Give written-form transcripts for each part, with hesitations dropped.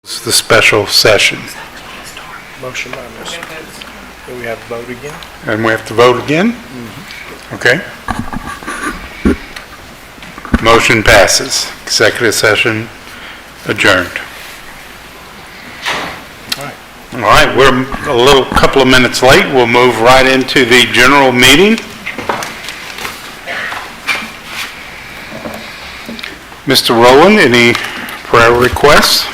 It's the special session. Motion by Mr. Do we have to vote again? And we have to vote again? Okay. Motion passes. Executive session adjourned. All right, we're a couple of minutes late. We'll move right into the general meeting. Mr. Rowland, any prayer requests?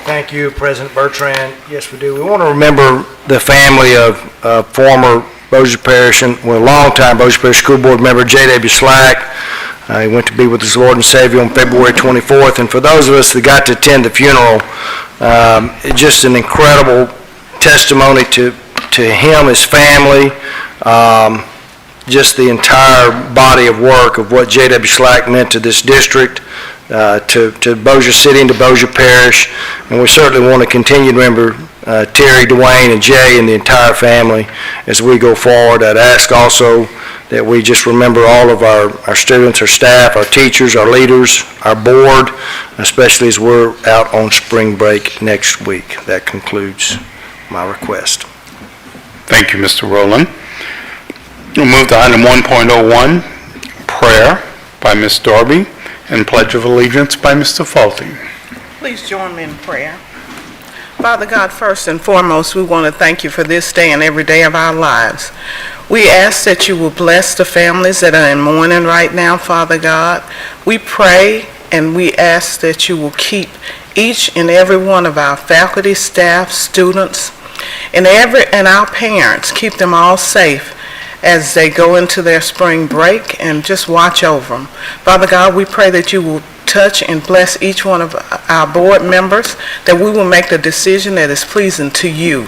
Thank you, President Bertrand. Yes, we do. We want to remember the family of former Bossier Parish, longtime Bossier Parish School Board member J.W. Slack. He went to be with his Lord and Savior on February 24th. And for those of us that got to attend the funeral, it's just an incredible testimony to him, his family, just the entire body of work of what J.W. Slack meant to this district, to Bossier City and to Bossier Parish. And we certainly want to continue to remember Terry, Dwayne, and Jay and the entire family as we go forward. I'd ask also that we just remember all of our students, our staff, our teachers, our leaders, our board, especially as we're out on spring break next week. That concludes my request. Thank you, Mr. Rowland. We'll move to item 1.01, prayer by Ms. Darby and Pledge of Allegiance by Mr. Faulty. Please join me in prayer. Father God, first and foremost, we want to thank you for this day and every day of our lives. We ask that you will bless the families that are in mourning right now, Father God. We pray and we ask that you will keep each and every one of our faculty, staff, students, and our parents. Keep them all safe as they go into their spring break, and just watch over them. Father God, we pray that you will touch and bless each one of our board members, that we will make the decision that is pleasing to you,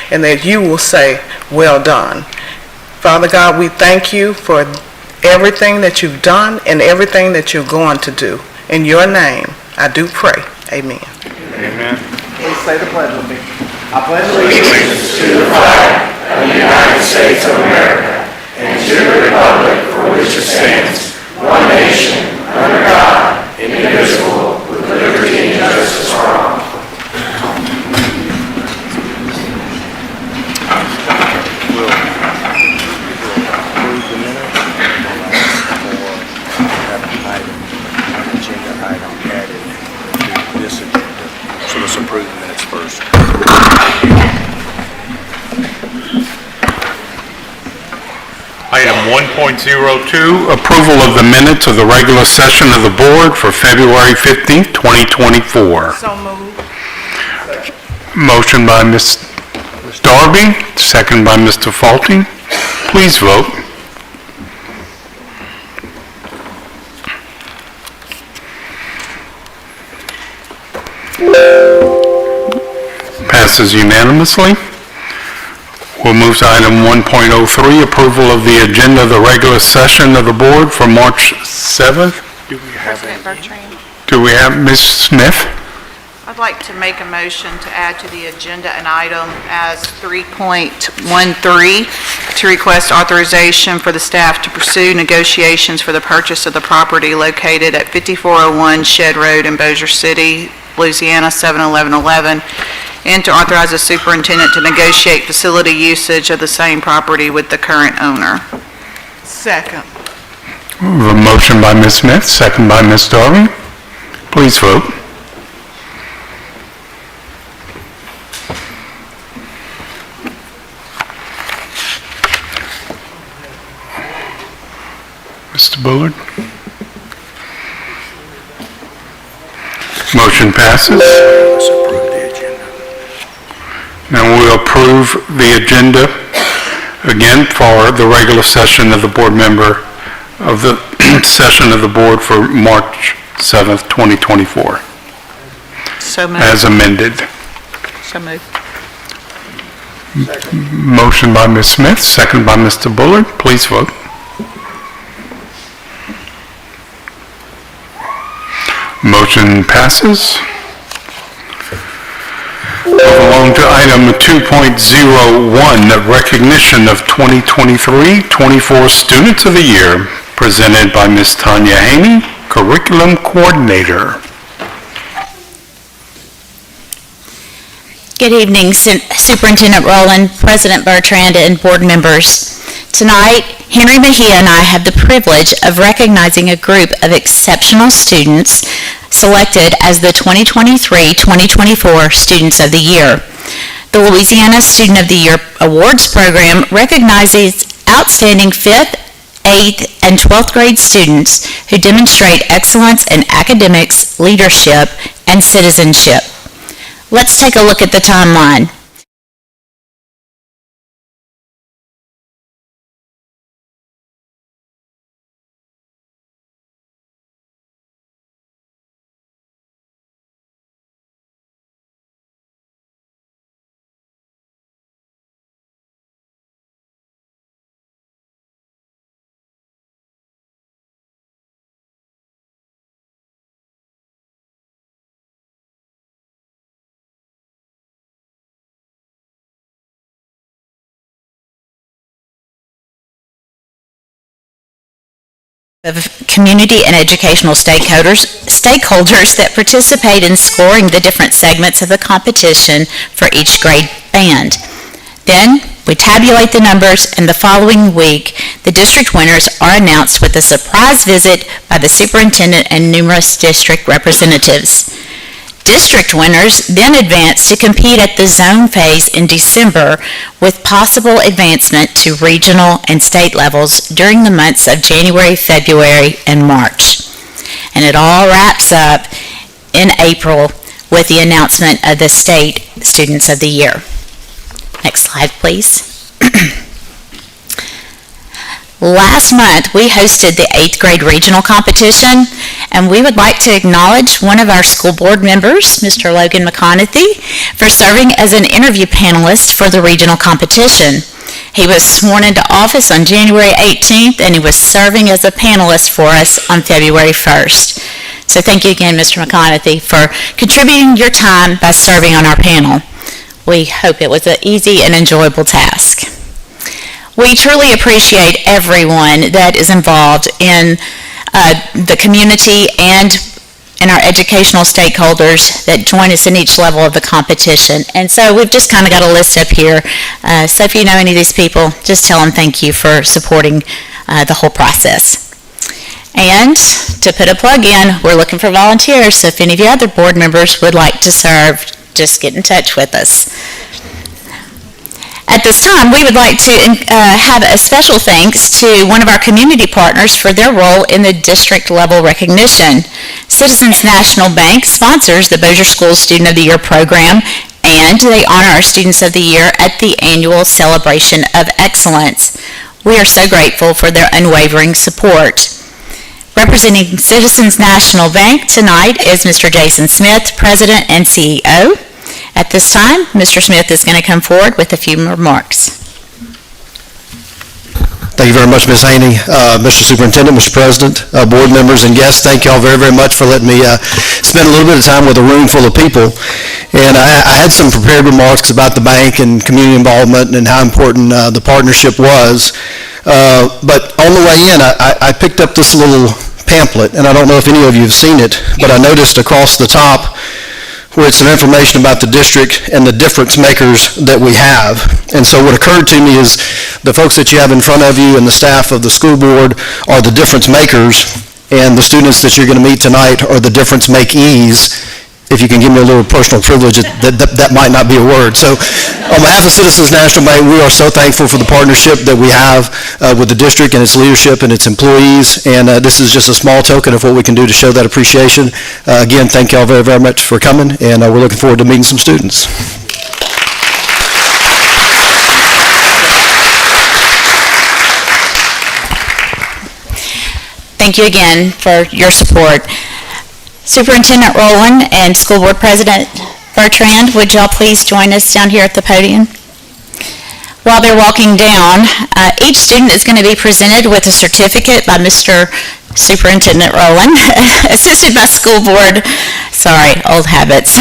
and that you will say, well done. Father God, we thank you for everything that you've done and everything that you're going to do. In your name, I do pray. Amen. Amen. Please say the pledge with me. I pledge allegiance to the flag of the United States of America and to the republic for which it stands, one nation, under God, indivisible, with liberty and justice for all. We'll approve the minutes or have an agenda item added to this agenda. So let's approve the minutes first. Item 1.02, approval of the minutes of the regular session of the board for February 15th, 2024. So moved. Motion by Ms. Darby, second by Mr. Faulty. Please vote. Passes unanimously. We'll move to item 1.03, approval of the agenda of the regular session of the board for March 7th. President Bertrand, Do we have Ms. Smith? I'd like to make a motion to add to the agenda an item as 3.13 to request authorization for the staff to pursue negotiations for the purchase of the property located at 5401 Shed Road in Bossier City, Louisiana 71111, and to authorize the superintendent to negotiate facility usage of the same property with the current owner. Second. We have a motion by Ms. Smith, second by Ms. Darby. Please vote. Mr. Bullard? Motion passes. Let's approve the agenda. Now we'll approve the agenda again for the regular session of the board member of the session of the board for March 7th, 2024, So moved. as amended. So moved. Motion by Ms. Smith, second by Mr. Bullard. Please vote. Motion passes. Along to item 2.01, recognition of 2023-24 Students of the Year, presented by Ms. Tanya Haney, Curriculum Coordinator. Good evening, Superintendent Rowland, President Bertrand, and board members. Tonight, Henry Mejia and I have the privilege of recognizing a group of exceptional students selected as the 2023-2024 Students of the Year. The Louisiana Student of the Year Awards Program recognizes outstanding 5th, 8th, and 12th grade students who demonstrate excellence in academics, leadership, and citizenship. Let's take a look at the timeline. Of community and educational stakeholders that participate in scoring the different segments of the competition for each grade band. Then, we tabulate the numbers, and the following week, the district winners are announced with a surprise visit by the superintendent and numerous district representatives. District winners then advance to compete at the zone phase in December with possible advancement to regional and state levels during the months of January, February, and March. And it all wraps up in April with the announcement of the State Students of the Year. Next slide, please. Last month, we hosted the 8th grade regional competition, and we would like to acknowledge one of our school board members, Mr. Logan McConaughey, for serving as an interview panelist for the regional competition. He was sworn into office on January 18th, and he was serving as a panelist for us on February 1st. So thank you again, Mr. McConaughey, for contributing your time by serving on our panel. We hope it was an easy and enjoyable task. We truly appreciate everyone that is involved in the community and in our educational stakeholders that join us in each level of the competition. And so we've just kind of got a list up here. So if you know any of these people, just tell them thank you for supporting the whole process. And to put a plug in, we're looking for volunteers. So if any of you other board members would like to serve, just get in touch with us. At this time, we would like to have a special thanks to one of our community partners for their role in the district level recognition. Citizens National Bank sponsors the Bossier Schools Student of the Year program, and they honor our Students of the Year at the annual Celebration of Excellence. We are so grateful for their unwavering support. Representing Citizens National Bank tonight is Mr. Jason Smith, President and CEO. At this time, Mr. Smith is going to come forward with a few remarks. Thank you very much, Ms. Haney. Mr. Superintendent, Mr. President, board members, and guests, thank you all very, very much for letting me spend a little bit of time with a room full of people. And I had some prepared remarks about the bank and community involvement and how important the partnership was. But on the way in, I picked up this little pamphlet, and I don't know if any of you have seen it, but I noticed across the top where it's some information about the district and the difference makers that we have. And so what occurred to me is the folks that you have in front of you and the staff of the school board are the difference makers, and the students that you're going to meet tonight are the difference makees. If you can give me a little personal privilege, that might not be a word. So on behalf of Citizens National Bank, we are so thankful for the partnership that we have with the district and its leadership and its employees, and this is just a small token of what we can do to show that appreciation. Again, thank you all very, very much for coming, and we're looking forward to meeting some students. Thank you again for your support. Superintendent Rowland and School Board President Bertrand, would y'all please join us down here at the podium? While they're walking down, each student is going to be presented with a certificate by Mr. Superintendent Rowland, assisted by School Board, old habits.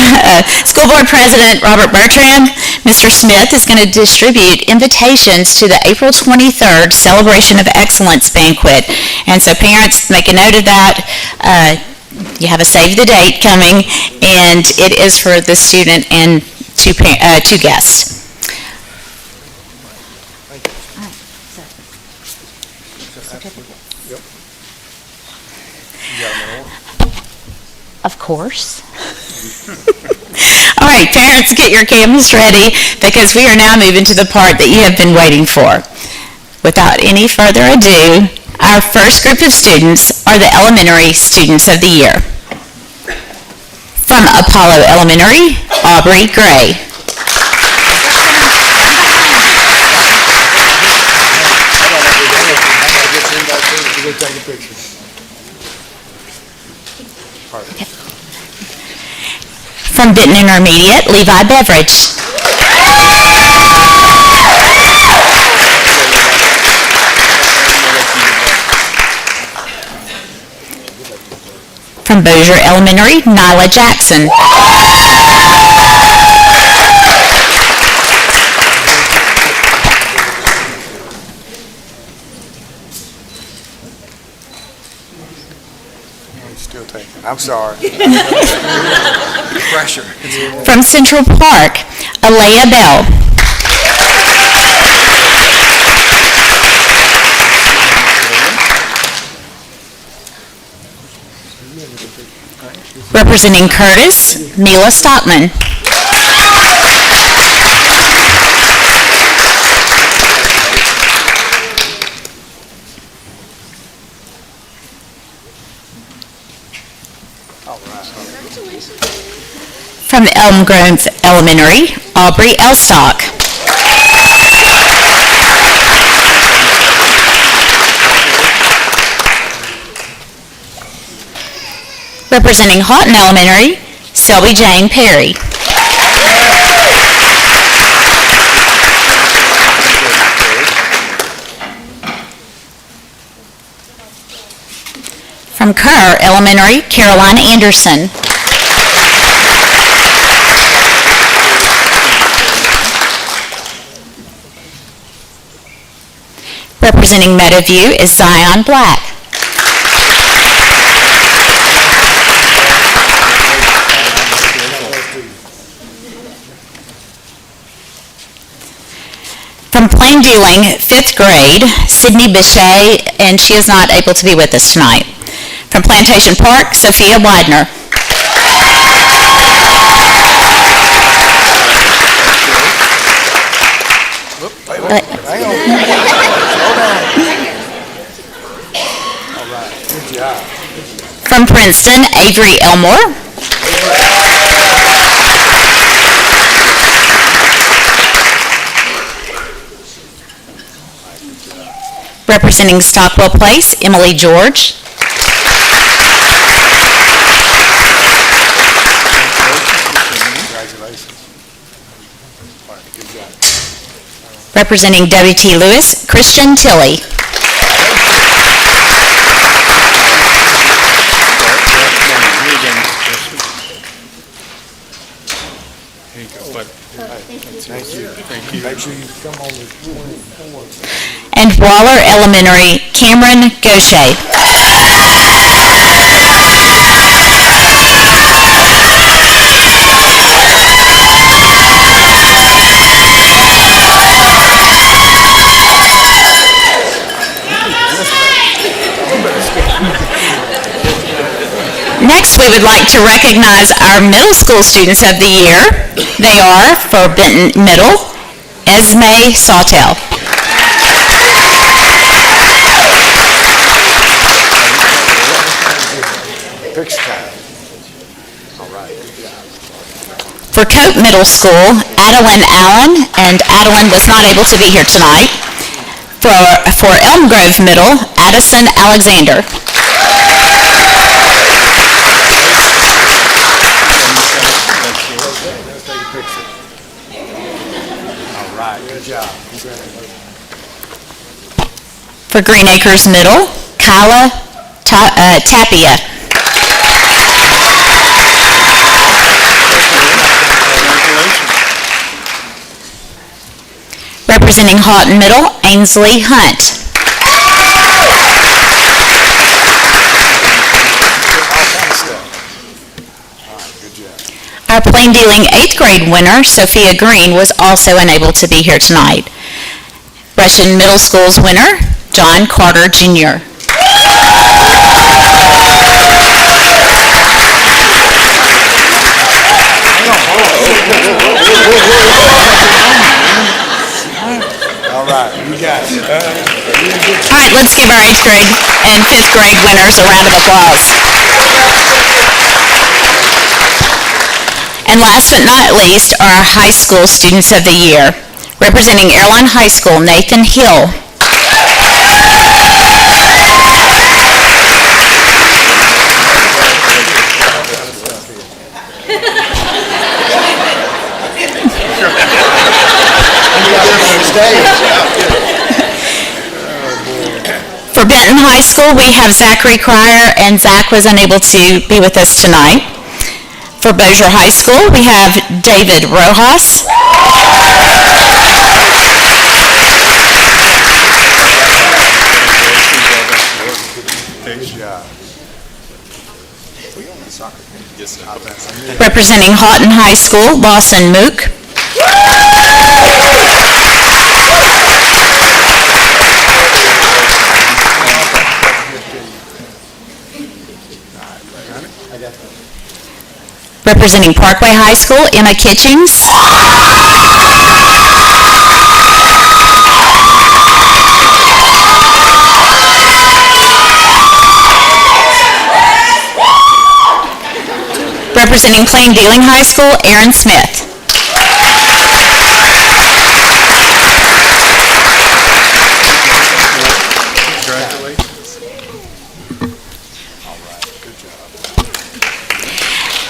School Board President Robert Bertrand. Mr. Smith is going to distribute invitations to the April 23rd Celebration of Excellence banquet. And so parents, make a note of that. You have a save the date coming, and it is for the student and two guests. Of course. All right, parents, get your cameras ready because we are now moving to the part that you have been waiting for. Without any further ado, our first group of students are the elementary students of the year. From Apollo Elementary, Aubrey Gray. From Benton Intermediate, Levi Beveridge. From Bossier Elementary, Nyla Jackson. I'm sorry. Pressure. From Central Park, Alea Bell. Representing Curtis, Mila Stockman. From Elm Grove Elementary, Aubrey Elstock. Representing Houghton Elementary, Selby Jane Perry. From Kerr Elementary, Caroline Anderson. Representing Meadowview is Zion Black. From Plain Dealing, 5th grade, Sydney Bichet, and she is not able to be with us tonight. From Plantation Park, Sophia Widener. From Princeton, Avery Elmore. Representing Stockwell Place, Emily George. Representing W.T. Lewis, Christian Tilley. And Waller Elementary, Cameron Gaucher. Next, we would like to recognize our middle school students of the year. They are, for Benton Middle, Esme Sawtell. For Cope Middle School, Adeline Allen, and Adeline was not able to be here tonight. For Elm Grove Middle, Addison Alexander. For Green Acres Middle, Kyla Tapia. Representing Houghton Middle, Ainsley Hunt. Our Our plain dealing 8th grade winner, Sophia Green, was also unable to be here tonight. Russian Middle School's winner, John Carter Jr. All right, you got it. All right, let's give our 8th grade and 5th grade winners a round of applause. And last but not least are our high school students of the year. Representing Airline High School, Nathan Hill. For Benton High School, we have Zachary Cryer, and Zach was unable to be with us tonight. For Bossier High School, we have David Rojas. Representing Houghton High School, Lawson Mook. Representing Parkway High School, Emma Kitchings. Representing Plain Dealing High School, Aaron Smith.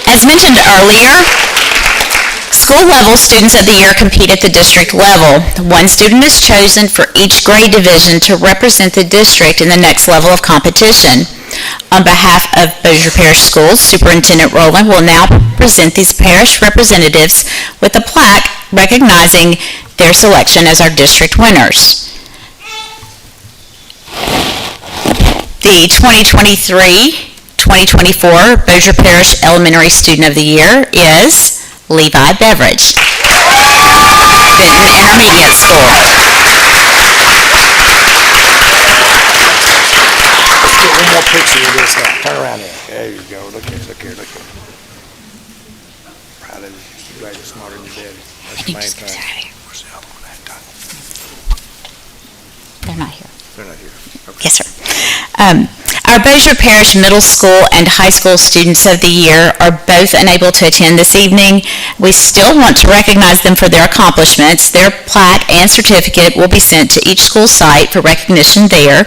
As mentioned earlier, school level students of the year compete at the district level. One student is chosen for each grade division to represent the district in the next level of competition. On behalf of Bossier Parish Schools, Superintendent Rowland will now present these parish representatives with a plaque recognizing their selection as our district winners. The 2023-2024 Bossier Parish Elementary Student of the Year is Levi Beveridge, Benton Intermediate School. One more picture of this now. Turn around there. There you go. Look here, look here, look here. Proud of you. You're glad you're smarter than your daddy. That's the main thing. Where's the other one at, Don? They're not here. They're not here. Okay. Yes, sir. Our Bossier Parish Middle School and High School Students of the Year are both unable to attend this evening. We still want to recognize them for their accomplishments. Their plaque and certificate will be sent to each school site for recognition there.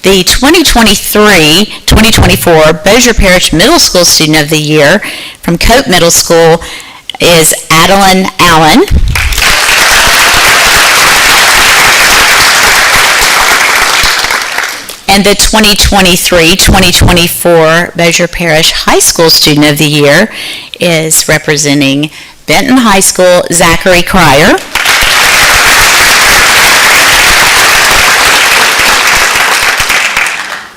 The 2023-2024 Bossier Parish Middle School Student of the Year from Cope Middle School is Adeline Allen. And the 2023-2024 Bossier Parish High School Student of the Year is representing Benton High School, Zachary Cryer.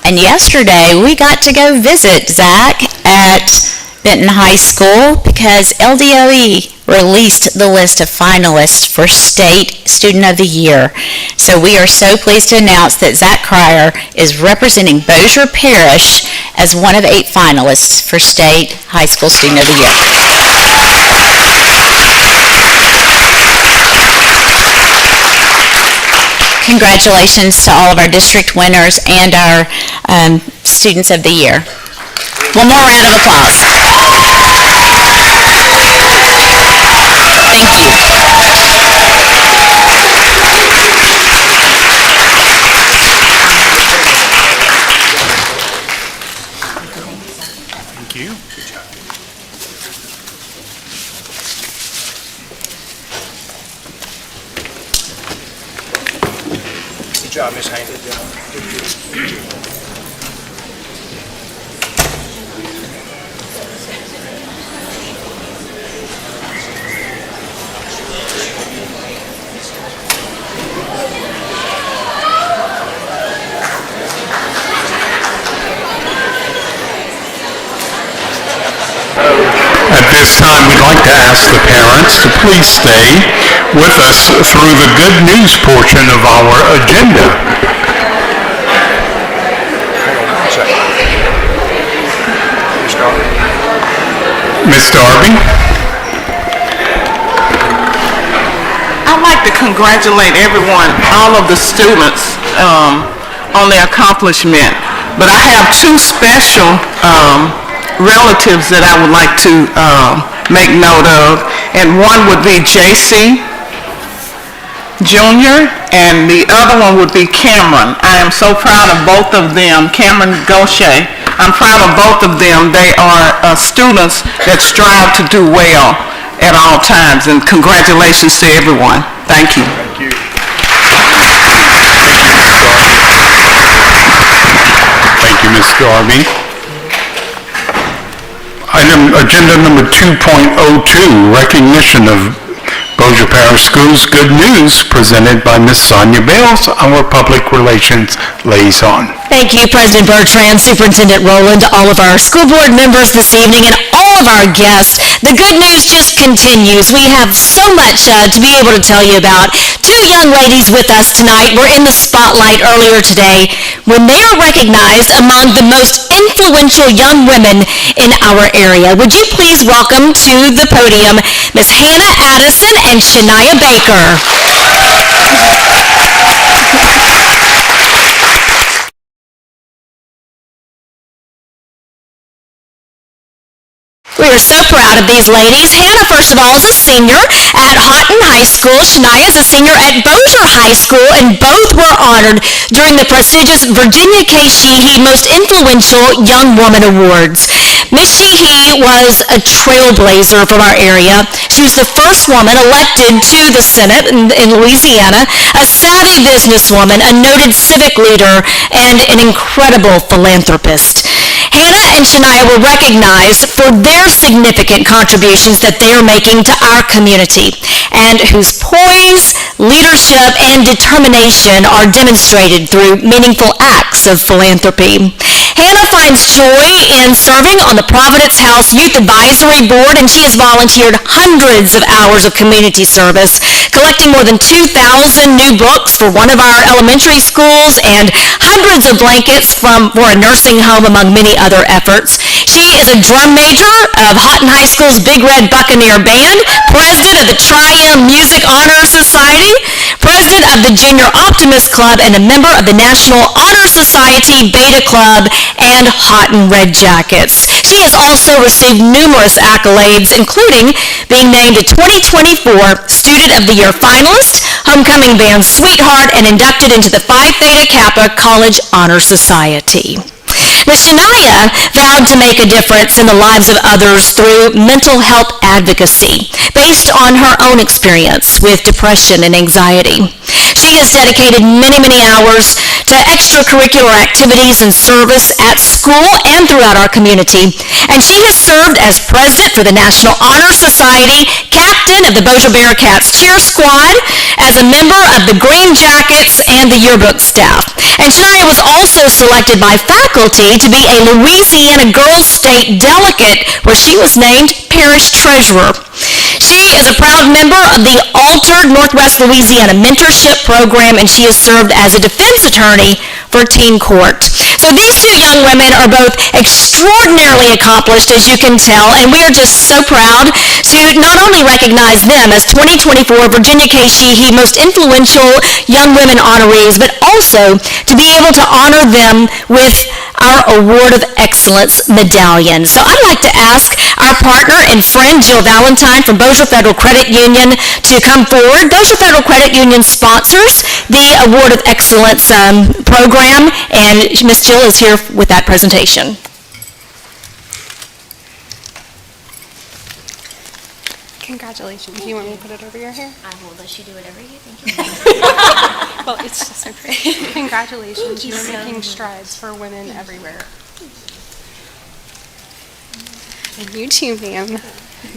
And yesterday, we got to go visit Zach at Benton High School because LDOE released the list of finalists for State Student of the Year. So we are so pleased to announce that Zach Cryer is representing Bossier Parish as one of 8 finalists for State High School Student of the Year. Congratulations to all of our district winners and our students of the year. One more round of applause. Thank you. Thank you. Good job, Miss Haynes. At this time, we'd like to ask the parents to please stay with us through the good news portion of our agenda. Ms. Darby? I'd like to congratulate everyone, all of the students, on their accomplishment. But I have two special relatives that I would like to make note of. And one would be J.C. Jr., and the other one would be Cameron. I am so proud of both of them, Cameron Gaucher. I'm proud of both of them. They are students that strive to do well at all times, and congratulations to everyone. Thank you. Thank you. Thank you, Ms. Darby. Agenda number 2.02, recognition of Bossier Parish Schools Good News, presented by Ms. Sonia Bales, our Public Relations Liaison. Thank you, President Bertrand, Superintendent Rowland, all of our school board members this evening, and all of our guests. The good news just continues. We have so much to be able to tell you about. Two young ladies with us tonight were in the spotlight earlier today when they are recognized among the most influential young women in our area. Would you please welcome to the podium Ms. Hannah Addison and Shania Baker. We are so proud of these ladies. Hannah, first of all, is a senior at Houghton High School. Shania is a senior at Bossier High School, and both were honored during the prestigious Virginia K. Sheehy Most Influential Young Woman Awards. Ms. Sheehy was a trailblazer from our area. She was the first woman elected to the Senate in Louisiana, a savvy businesswoman, a noted civic leader, and an incredible philanthropist. Hannah and Shania were recognized for their significant contributions that they are making to our community, and whose poise, leadership, and determination are demonstrated through meaningful acts of philanthropy. Hannah finds joy in serving on the Providence House Youth Advisory Board, and she has volunteered hundreds of hours of community service, collecting more than 2,000 new books for one of our elementary schools and hundreds of blankets for a nursing home, among many other efforts. She is a drum major of Houghton High School's Big Red Buccaneer Band, president of the Tri-M Music Honor Society, president of the Junior Optimist Club, and a member of the National Honor Society Beta Club and Houghton Red Jackets. She has also received numerous accolades, including being named a 2024 Student of the Year finalist, Homecoming Band Sweetheart, and inducted into the Phi Theta Kappa College Honor Society. Ms. Shania vowed to make a difference in the lives of others through mental health advocacy based on her own experience with depression and anxiety. She has dedicated many, many hours to extracurricular activities and service at school and throughout our community, and she has served as president for the National Honor Society, captain of the Bossier Bearcats cheer squad, as a member of the Green Jackets and the yearbook staff. And Shania was also selected by faculty to be a Louisiana Girls State delegate, where she was named parish treasurer. She is a proud member of the Altered Northwest Louisiana Mentorship Program, and she has served as a defense attorney for Teen Court. So these two young women are both extraordinarily accomplished, as you can tell, and we are just so proud to not only recognize them as 2024 Virginia K. Sheehy Most Influential Young Women honorees, but also to be able to honor them with our Award of Excellence medallion. So I'd like to ask our partner and friend Jill Valentine from Bossier Federal Credit Union to come forward. Bossier Federal Credit Union sponsors the Award of Excellence program, and Ms. Jill is here with that presentation. Congratulations. Do you want me to put it over your hair? I will let you do whatever you think. Well, it's just so pretty. Congratulations. You're making strides for women everywhere. And you too, ma'am.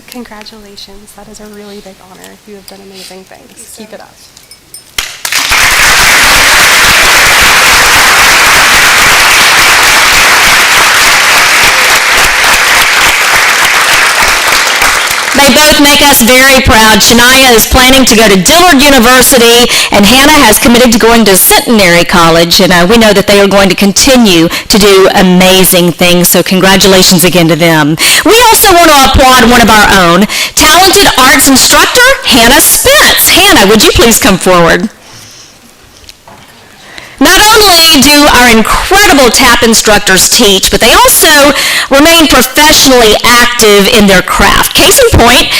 Congratulations. That is a really big honor. You have done amazing things. Keep it up. They both make us very proud. Shania is planning to go to Dillard University, and Hannah has committed to going to Centenary College, and we know that they are going to continue to do amazing things, so congratulations again to them. We also want to applaud one of our own, talented arts instructor, Hannah Spence. Hannah, would you please come forward? Not only do our incredible tap instructors teach, but they also remain professionally active in their craft. Case in point,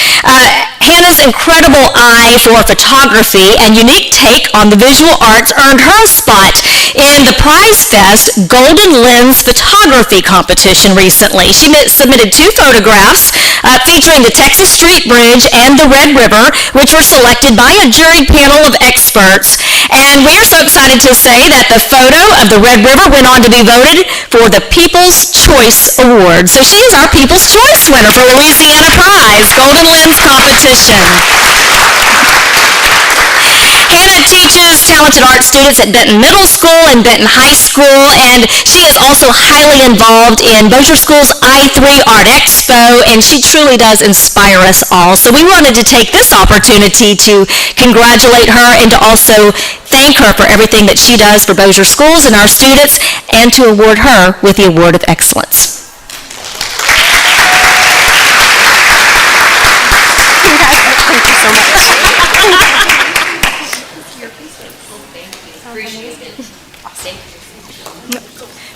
Hannah's incredible eye for photography and unique take on the visual arts earned her a spot in the Prize Fest Golden Lens Photography Competition recently. She submitted 2 photographs featuring the Texas Street Bridge and the Red River, which were selected by a juried panel of experts. And we are so excited to say that the photo of the Red River went on to be voted for the People's Choice Award. So she is our People's Choice winner for Louisiana Prize Golden Lens Competition. Hannah teaches talented art students at Benton Middle School and Benton High School, and she is also highly involved in Bossier School's I3 Art Expo, and she truly does inspire us all. So we wanted to take this opportunity to congratulate her and to also thank her for everything that she does for Bossier Schools and our students, and to award her with the Award of Excellence. Thank you so much.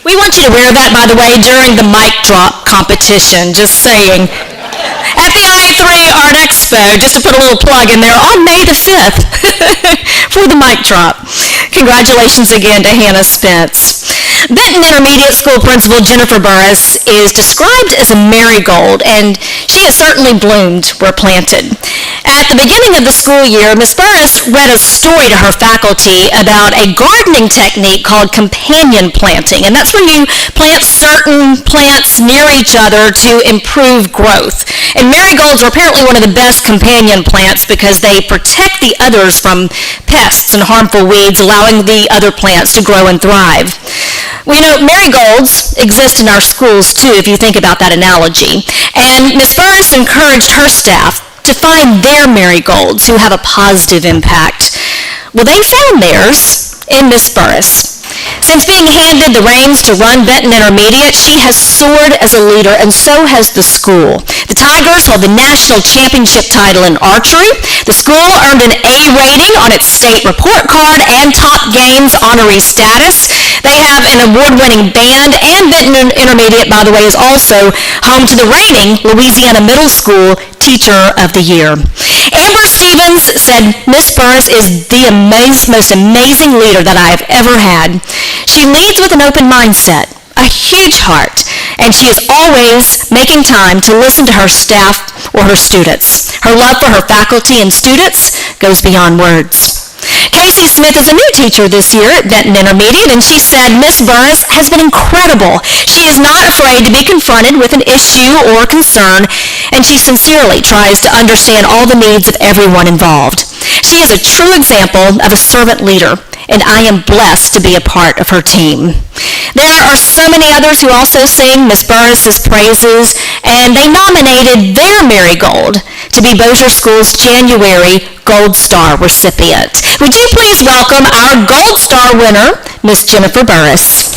We want you to wear that, by the way, during the mic drop competition, just saying. At the I3 Art Expo, just to put a little plug in there, on May the 5th for the mic drop. Congratulations again to Hannah Spence. Benton Intermediate School Principal Jennifer Burris is described as a marigold, and she has certainly bloomed where planted. At the beginning of the school year, Ms. Burris read a story to her faculty about a gardening technique called companion planting, and that's when you plant certain plants near each other to improve growth. And marigolds are apparently one of the best companion plants because they protect the others from pests and harmful weeds, allowing the other plants to grow and thrive. Well, you know, marigolds exist in our schools too, if you think about that analogy. And Ms. Burris encouraged her staff to find their marigolds who have a positive impact. Well, they found theirs in Ms. Burris. Since being handed the reins to run Benton Intermediate, she has soared as a leader, and so has the school. The Tigers hold the national championship title in archery. The school earned an A rating on its state report card and top games honorary status. They have an award-winning band, and Benton Intermediate, by the way, is also home to the reigning Louisiana Middle School Teacher of the Year. Amber Stevens said, "Miss Burris is the most amazing leader that I have ever had. She leads with an open mindset, a huge heart, and she is always making time to listen to her staff or her students. Her love for her faculty and students goes beyond words." Casey Smith is a new teacher this year at Benton Intermediate, and she said, "Miss Burris has been incredible. She is not afraid to be confronted with an issue or concern, and she sincerely tries to understand all the needs of everyone involved. She is a true example of a servant leader, and I am blessed to be a part of her team." There are so many others who also sing Ms. Burris's praises, and they nominated their marigold to be Bossier School's January Gold Star recipient. Would you please welcome our Gold Star winner, Ms. Jennifer Burris.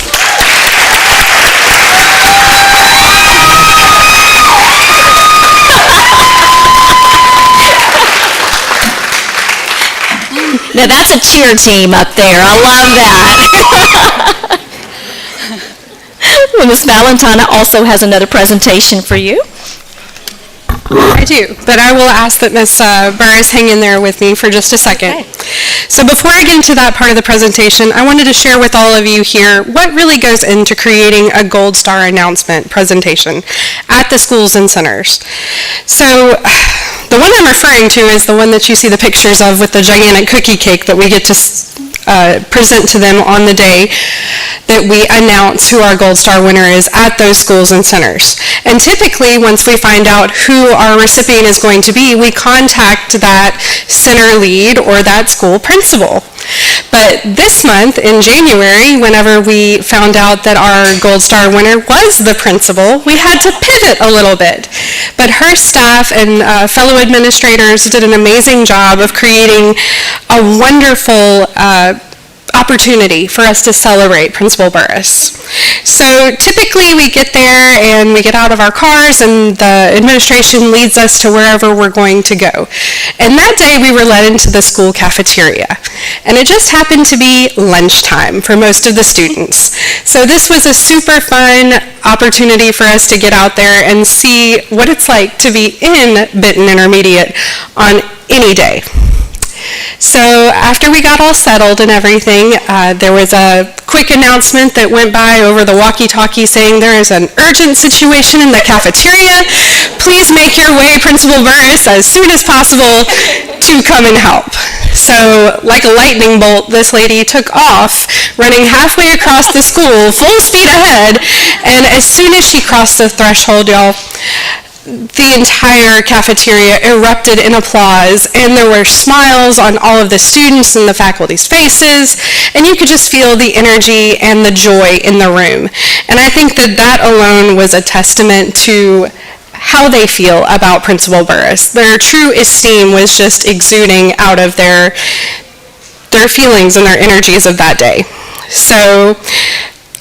Now that's a cheer team up there. I love that. Well, Ms. Valentina also has another presentation for you. I do, but I will ask that Ms. Burris hang in there with me for just a second. Okay. So before I get into that part of the presentation, I wanted to share with all of you here what really goes into creating a Gold Star announcement presentation at the schools and centers. So the one I'm referring to is the one that you see the pictures of with the gigantic cookie cake that we get to present to them on the day that we announce who our Gold Star winner is at those schools and centers. And typically, once we find out who our recipient is going to be, we contact that center lead or that school principal. But this month, in January, whenever we found out that our Gold Star winner was the principal, we had to pivot a little bit But her staff and fellow administrators did an amazing job of creating a wonderful opportunity for us to celebrate Principal Burris. So typically we get there and we get out of our cars and the administration leads us to wherever we're going to go. And that day we were led into the school cafeteria. And it just happened to be lunchtime for most of the students. So this was a super fun opportunity for us to get out there and see what it's like to be in Benton Intermediate on any day. So after we got all settled and everything, there was a quick announcement that went by over the walkie-talkie saying there is an urgent situation in the cafeteria. Please make your way, Principal Burris, as soon as possible to come and help. So like a lightning bolt, this lady took off, running halfway across the school, full speed ahead, and as soon as she crossed the threshold, y'all, the entire cafeteria erupted in applause, and there were smiles on all of the students and the faculty's faces, and you could just feel the energy and the joy in the room. And I think that that alone was a testament to how they feel about Principal Burris. Their true esteem was just exuding out of their feelings and their energies of that day. So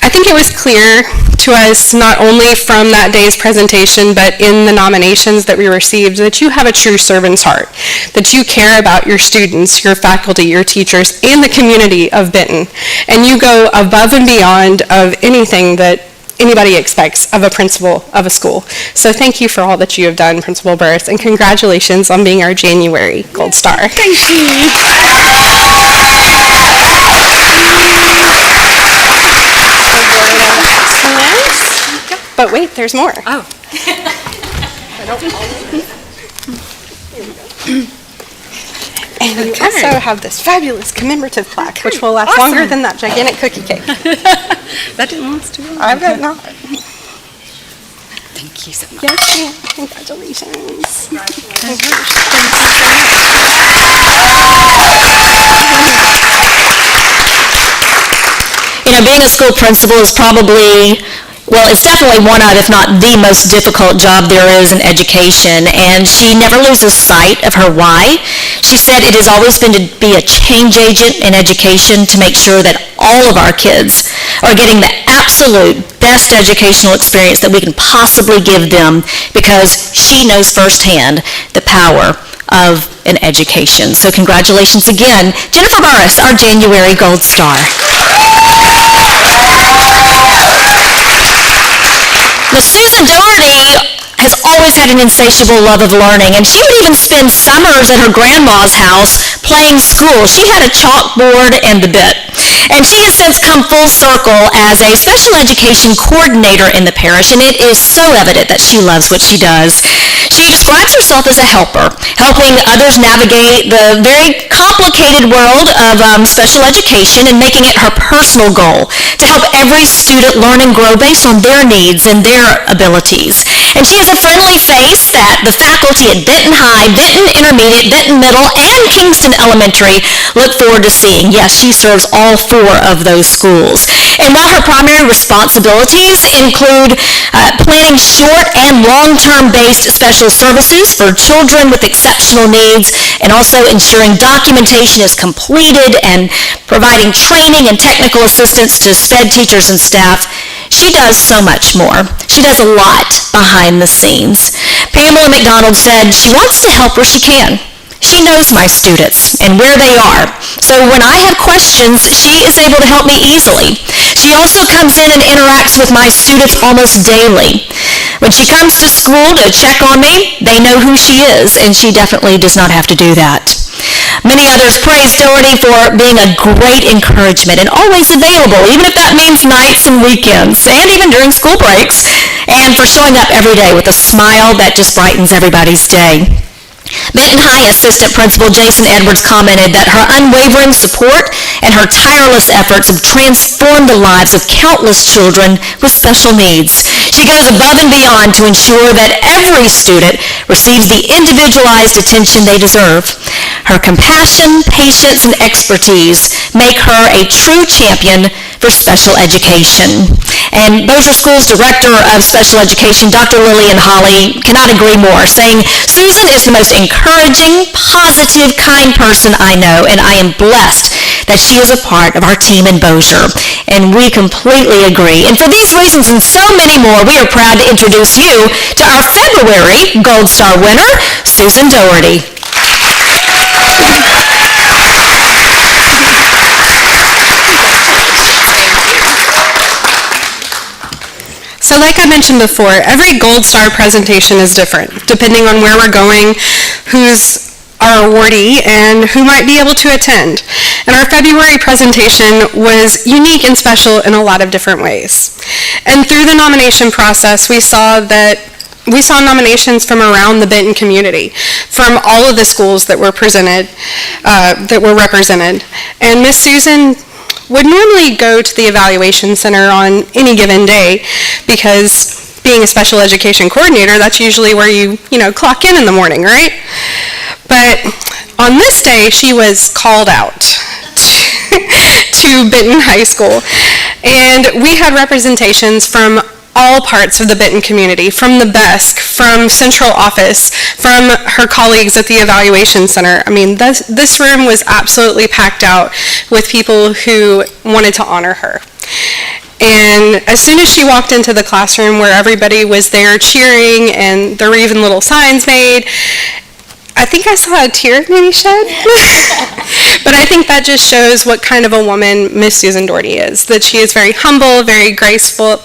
I think it was clear to us, not only from that day's presentation, but in the nominations that we received, that you have a true servant's heart, that you care about your students, your faculty, your teachers, and the community of Benton. And you go above and beyond of anything that anybody expects of a principal of a school. So thank you for all that you have done, Principal Burris, and congratulations on being our January Gold Star. Thank you. But wait, there's more. Oh. And we also have this fabulous commemorative plaque, which will last longer than that gigantic cookie cake. That didn't last too long. I bet not. Thank you so much. Yes, ma'am. Congratulations. You know, being a school principal is probably, well, it's definitely one of, if not the most difficult job there is in education, and she never loses sight of her why. She said it has always been to be a change agent in education to make sure that all of our kids are getting the absolute best educational experience that we can possibly give them, because she knows firsthand the power of an education. So congratulations again, Jennifer Burris, our January Gold Star. Now, Susan Doherty has always had an insatiable love of learning, and she would even spend summers at her grandma's house playing school. She had a chalkboard and the bit. And she has since come full circle as a special education coordinator in the parish, and it is so evident that she loves what she does. She describes herself as a helper, helping others navigate the very complicated world of special education and making it her personal goal to help every student learn and grow based on their needs and their abilities. And she has a friendly face that the faculty at Benton High, Benton Intermediate, Benton Middle, and Kingston Elementary look forward to seeing. Yes, she serves all 4 of those schools. And while her primary responsibilities include planning short and long-term based special services for children with exceptional needs, and also ensuring documentation is completed and providing training and technical assistance to SPED teachers and staff, she does so much more. She does a lot behind the scenes. Pamela McDonald said she wants to help where she can. She knows my students and where they are. So when I have questions, she is able to help me easily. She also comes in and interacts with my students almost daily. When she comes to school to check on me, they know who she is, and she definitely does not have to do that. Many others praise Doherty for being a great encouragement and always available, even if that means nights and weekends, and even during school breaks, and for showing up every day with a smile that just brightens everybody's day. Benton High Assistant Principal Jason Edwards commented that her unwavering support and her tireless efforts have transformed the lives of countless children with special needs. She goes above and beyond to ensure that every student receives the individualized attention they deserve. Her compassion, patience, and expertise make her a true champion for special education. And Bossier School's Director of Special Education, Dr. Lillian Holly, cannot agree more, saying, "Susan is the most encouraging, positive, kind person I know, and I am blessed that she is a part of our team in Bossier." And we completely agree. And for these reasons and so many more, we are proud to introduce you to our February Gold Star winner, Susan Doherty. So like I mentioned before, every Gold Star presentation is different, depending on where we're going, who's our awardee, and who might be able to attend. And our February presentation was unique and special in a lot of different ways. And through the nomination process, we saw nominations from around the Benton community, from all of the schools that were represented. And Miss Susan would normally go to the evaluation center on any given day, because being a special education coordinator, that's usually where you clock in the morning, right? But on this day, she was called out to Benton High School. And we had representations from all parts of the Benton community, from the BESC, from central office, from her colleagues at the evaluation center. I mean, this room was absolutely packed out with people who wanted to honor her. And as soon as she walked into the classroom where everybody was there cheering and there were even little signs made, I think I saw a tear maybe shed. But I think that just shows what kind of a woman Miss Susan Doherty is, that she is very humble, very graceful.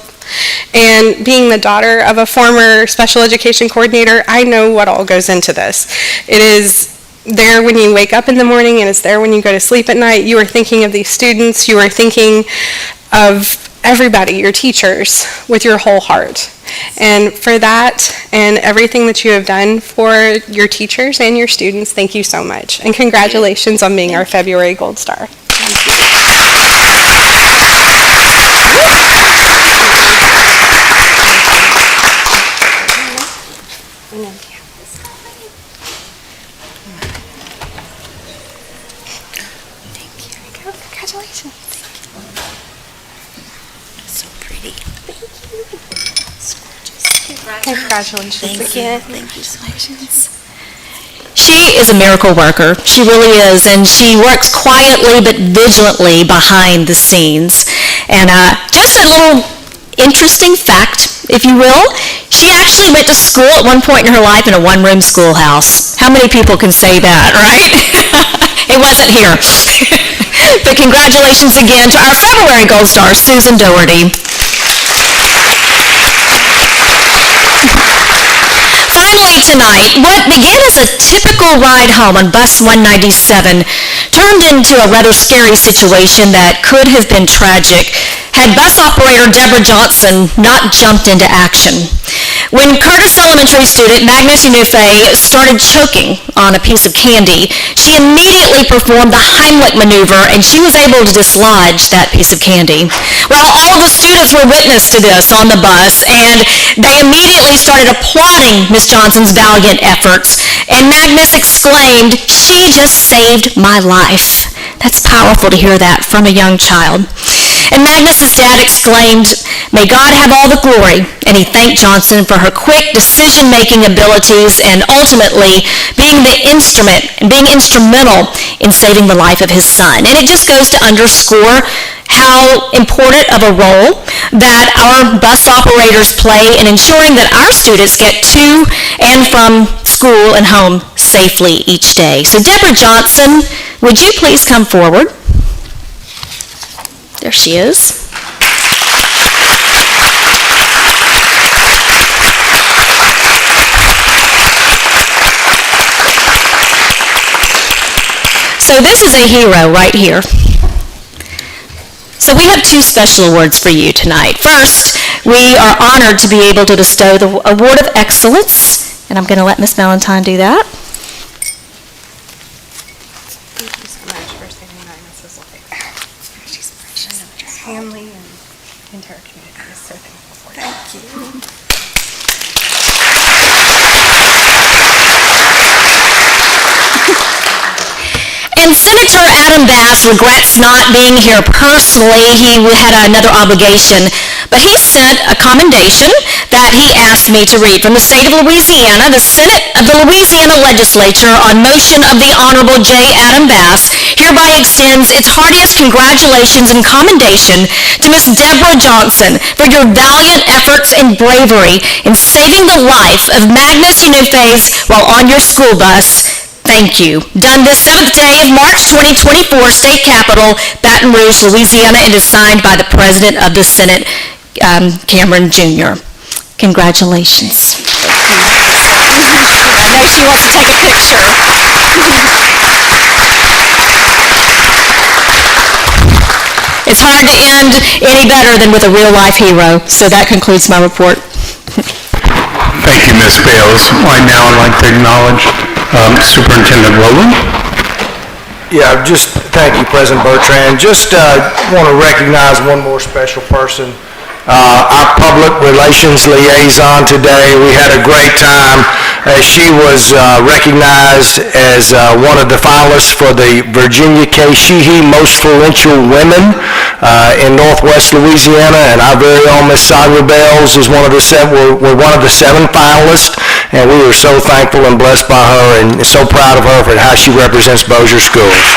And being the daughter of a former special education coordinator, I know what all goes into this. It is there when you wake up in the morning, and it's there when you go to sleep at night. You are thinking of these students. You are thinking of everybody, your teachers, with your whole heart. And for that and everything that you have done for your teachers and your students, thank you so much. And congratulations on being our February Gold Star. Congratulations. So pretty. Congratulations again. Thank you so much. She is a miracle worker. She really is, and she works quietly but vigilantly behind the scenes. And just a little interesting fact, if you will, she actually went to school at one point in her life in a one-room schoolhouse. How many people can say that, right? It wasn't here. But congratulations again to our February Gold Star, Susan Doherty. Finally tonight, what began as a typical ride home on bus 197 turned into a rather scary situation that could have been tragic had bus operator Deborah Johnson not jumped into action. When Curtis Elementary student Magnus Unufe started choking on a piece of candy, she immediately performed the Heimlich maneuver, and she was able to dislodge that piece of candy. Well, all of the students were witness to this on the bus, and they immediately started applauding Miss Johnson's valiant efforts, and Magnus exclaimed, "She just saved my life." That's powerful to hear that from a young child. And Magnus's dad exclaimed, "May God have all the glory," and he thanked Johnson for her quick decision-making abilities and ultimately being instrumental in saving the life of his son. And it just goes to underscore how important of a role that our bus operators play in ensuring that our students get to and from school and home safely each day. So Deborah Johnson, would you please come forward? There she is. So this is a hero right here. So we have two special awards for you tonight. First, we are honored to be able to bestow the Award of Excellence, and I'm going to let Ms. Valentine do that. Thank you so much for saving Magnus's life. She's precious. Her family and her community is so thankful for her. Thank you. And And Senator Adam Bass regrets not being here personally. He had another obligation. But he sent a commendation that he asked me to read from the state of Louisiana. The Senate of the Louisiana Legislature, on motion of the Honorable J. Adam Bass, hereby extends its heartiest congratulations and commendation to Ms. Deborah Johnson for your valiant efforts and bravery in saving the life of Magnus Unufes while on your school bus. Thank you. Done this 7th day of March 2024, State Capitol, Baton Rouge, Louisiana, and is signed by the President of the Senate, Cameron Jr. Congratulations. I know she wants to take a picture. It's hard to end any better than with a real-life hero. So that concludes my report. Thank you, Ms. Bales. I'd now like to acknowledge Superintendent Rowland. Yeah, just thank you, President Bertrand. Just want to recognize one more special person. Our public relations liaison today. We had a great time. She was recognized as one of the finalists for the Virginia K. Sheehy Most Influential Women in Northwest Louisiana, and our very own Miss Sagra Bales is one of the were one of the 7 finalists, and we were so thankful and blessed by her, and so proud of her for how she represents Bossier Schools.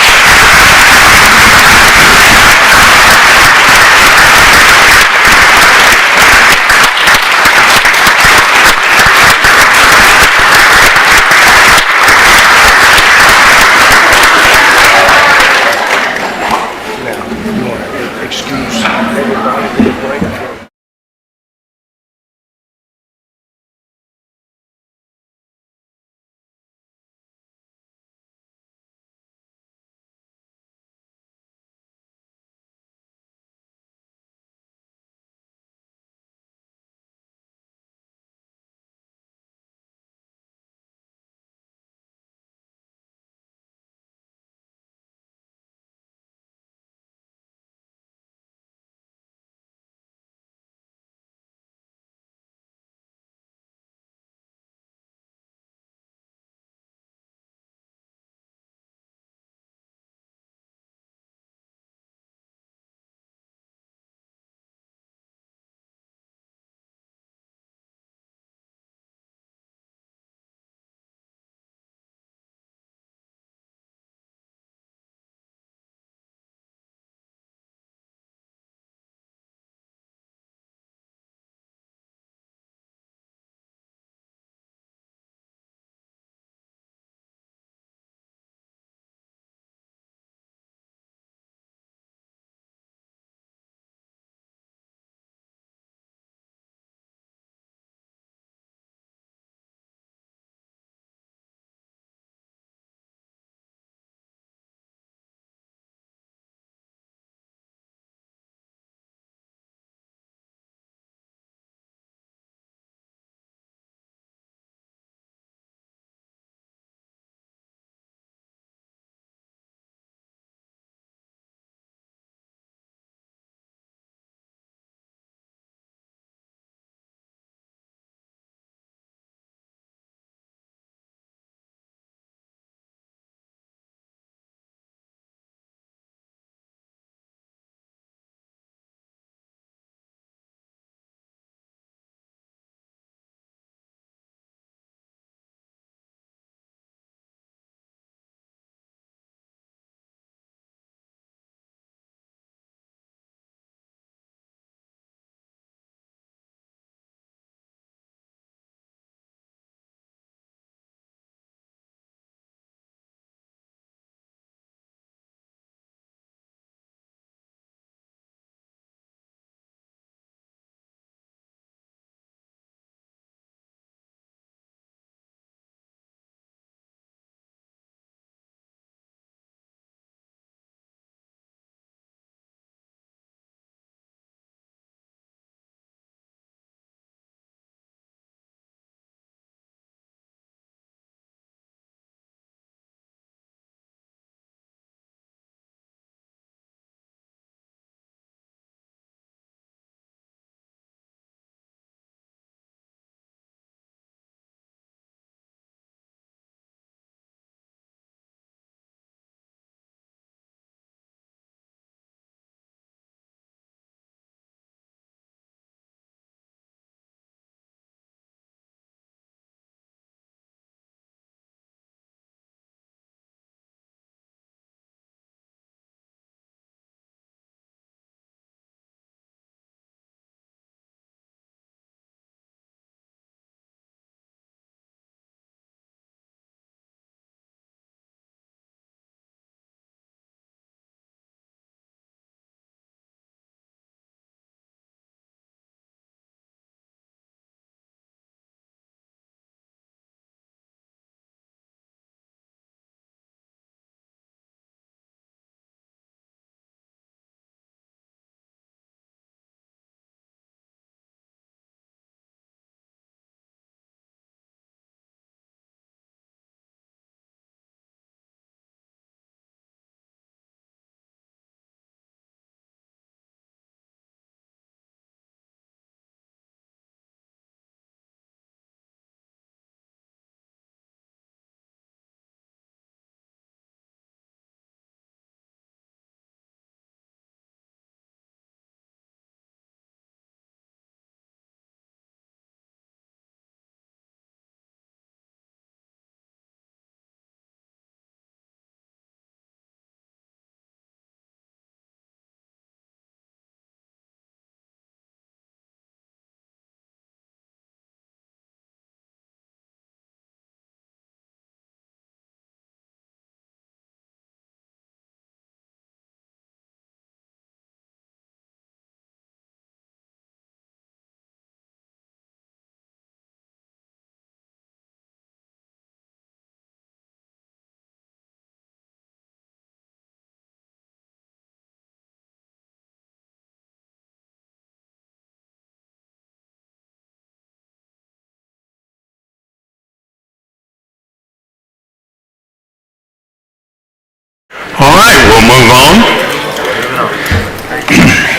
move on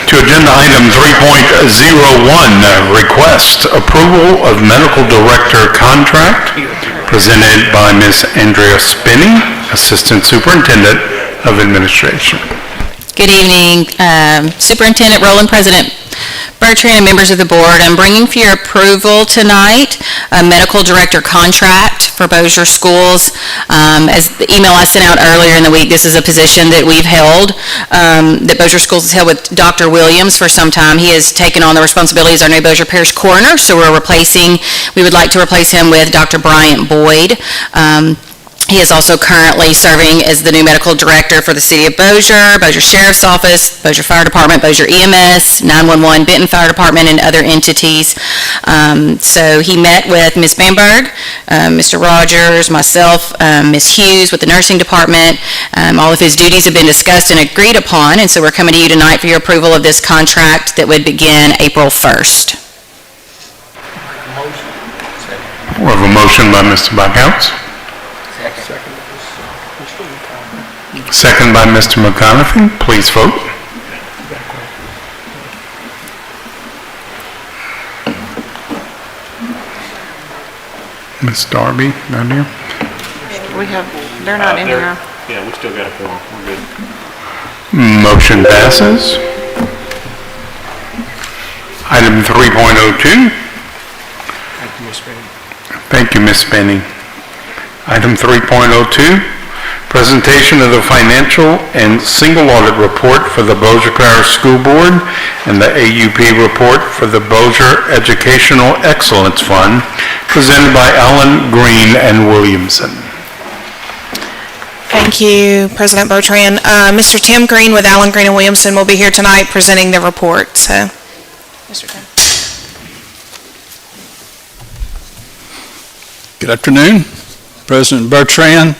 to agenda item 3.01, request approval of medical director contract presented by Ms. Andrea Spinney, Assistant Superintendent of Administration. Good evening, Superintendent Rowland, President Bertrand, and members of the board. I'm bringing for your approval tonight a medical director contract for Bossier Schools. As the email I sent out earlier in the week, this is a position that we've held, that Bossier Schools has held with Dr. Williams for some time. He has taken on the responsibilities of our new Bossier Parish coroner, so we would like to replace him with Dr. Bryant Boyd. He is also currently serving as the new medical director for the City of Bossier, Bossier Sheriff's Office, Bossier Fire Department, Bossier EMS, 911, Benton Fire Department, and other entities. So he met with Ms. Bamberg, Mr. Rogers, myself, Ms. Hughes with the nursing department. All of his duties have been discussed and agreed upon, and so we're coming to you tonight for your approval of this contract that would begin April 1st. We have a motion by Mr. Buckhouse. Second by Mr. McConaughey. Please vote. Ms. Darby, down here. They're not in here. Yeah, we still got a forum. We're good. Motion passes. Item 3.02. Thank you, Ms. Spinney. Item 3.02, presentation of the financial and single audit report for the Bossier Parish School Board and the AUP report for the Bossier Educational Excellence Fund, presented by Alan Green and Williamson. Thank you, President Bertrand. Mr. Tim Green with Alan Green and Williamson will be here tonight presenting the report. So, Mr. Tim. Good afternoon, President Bertrand,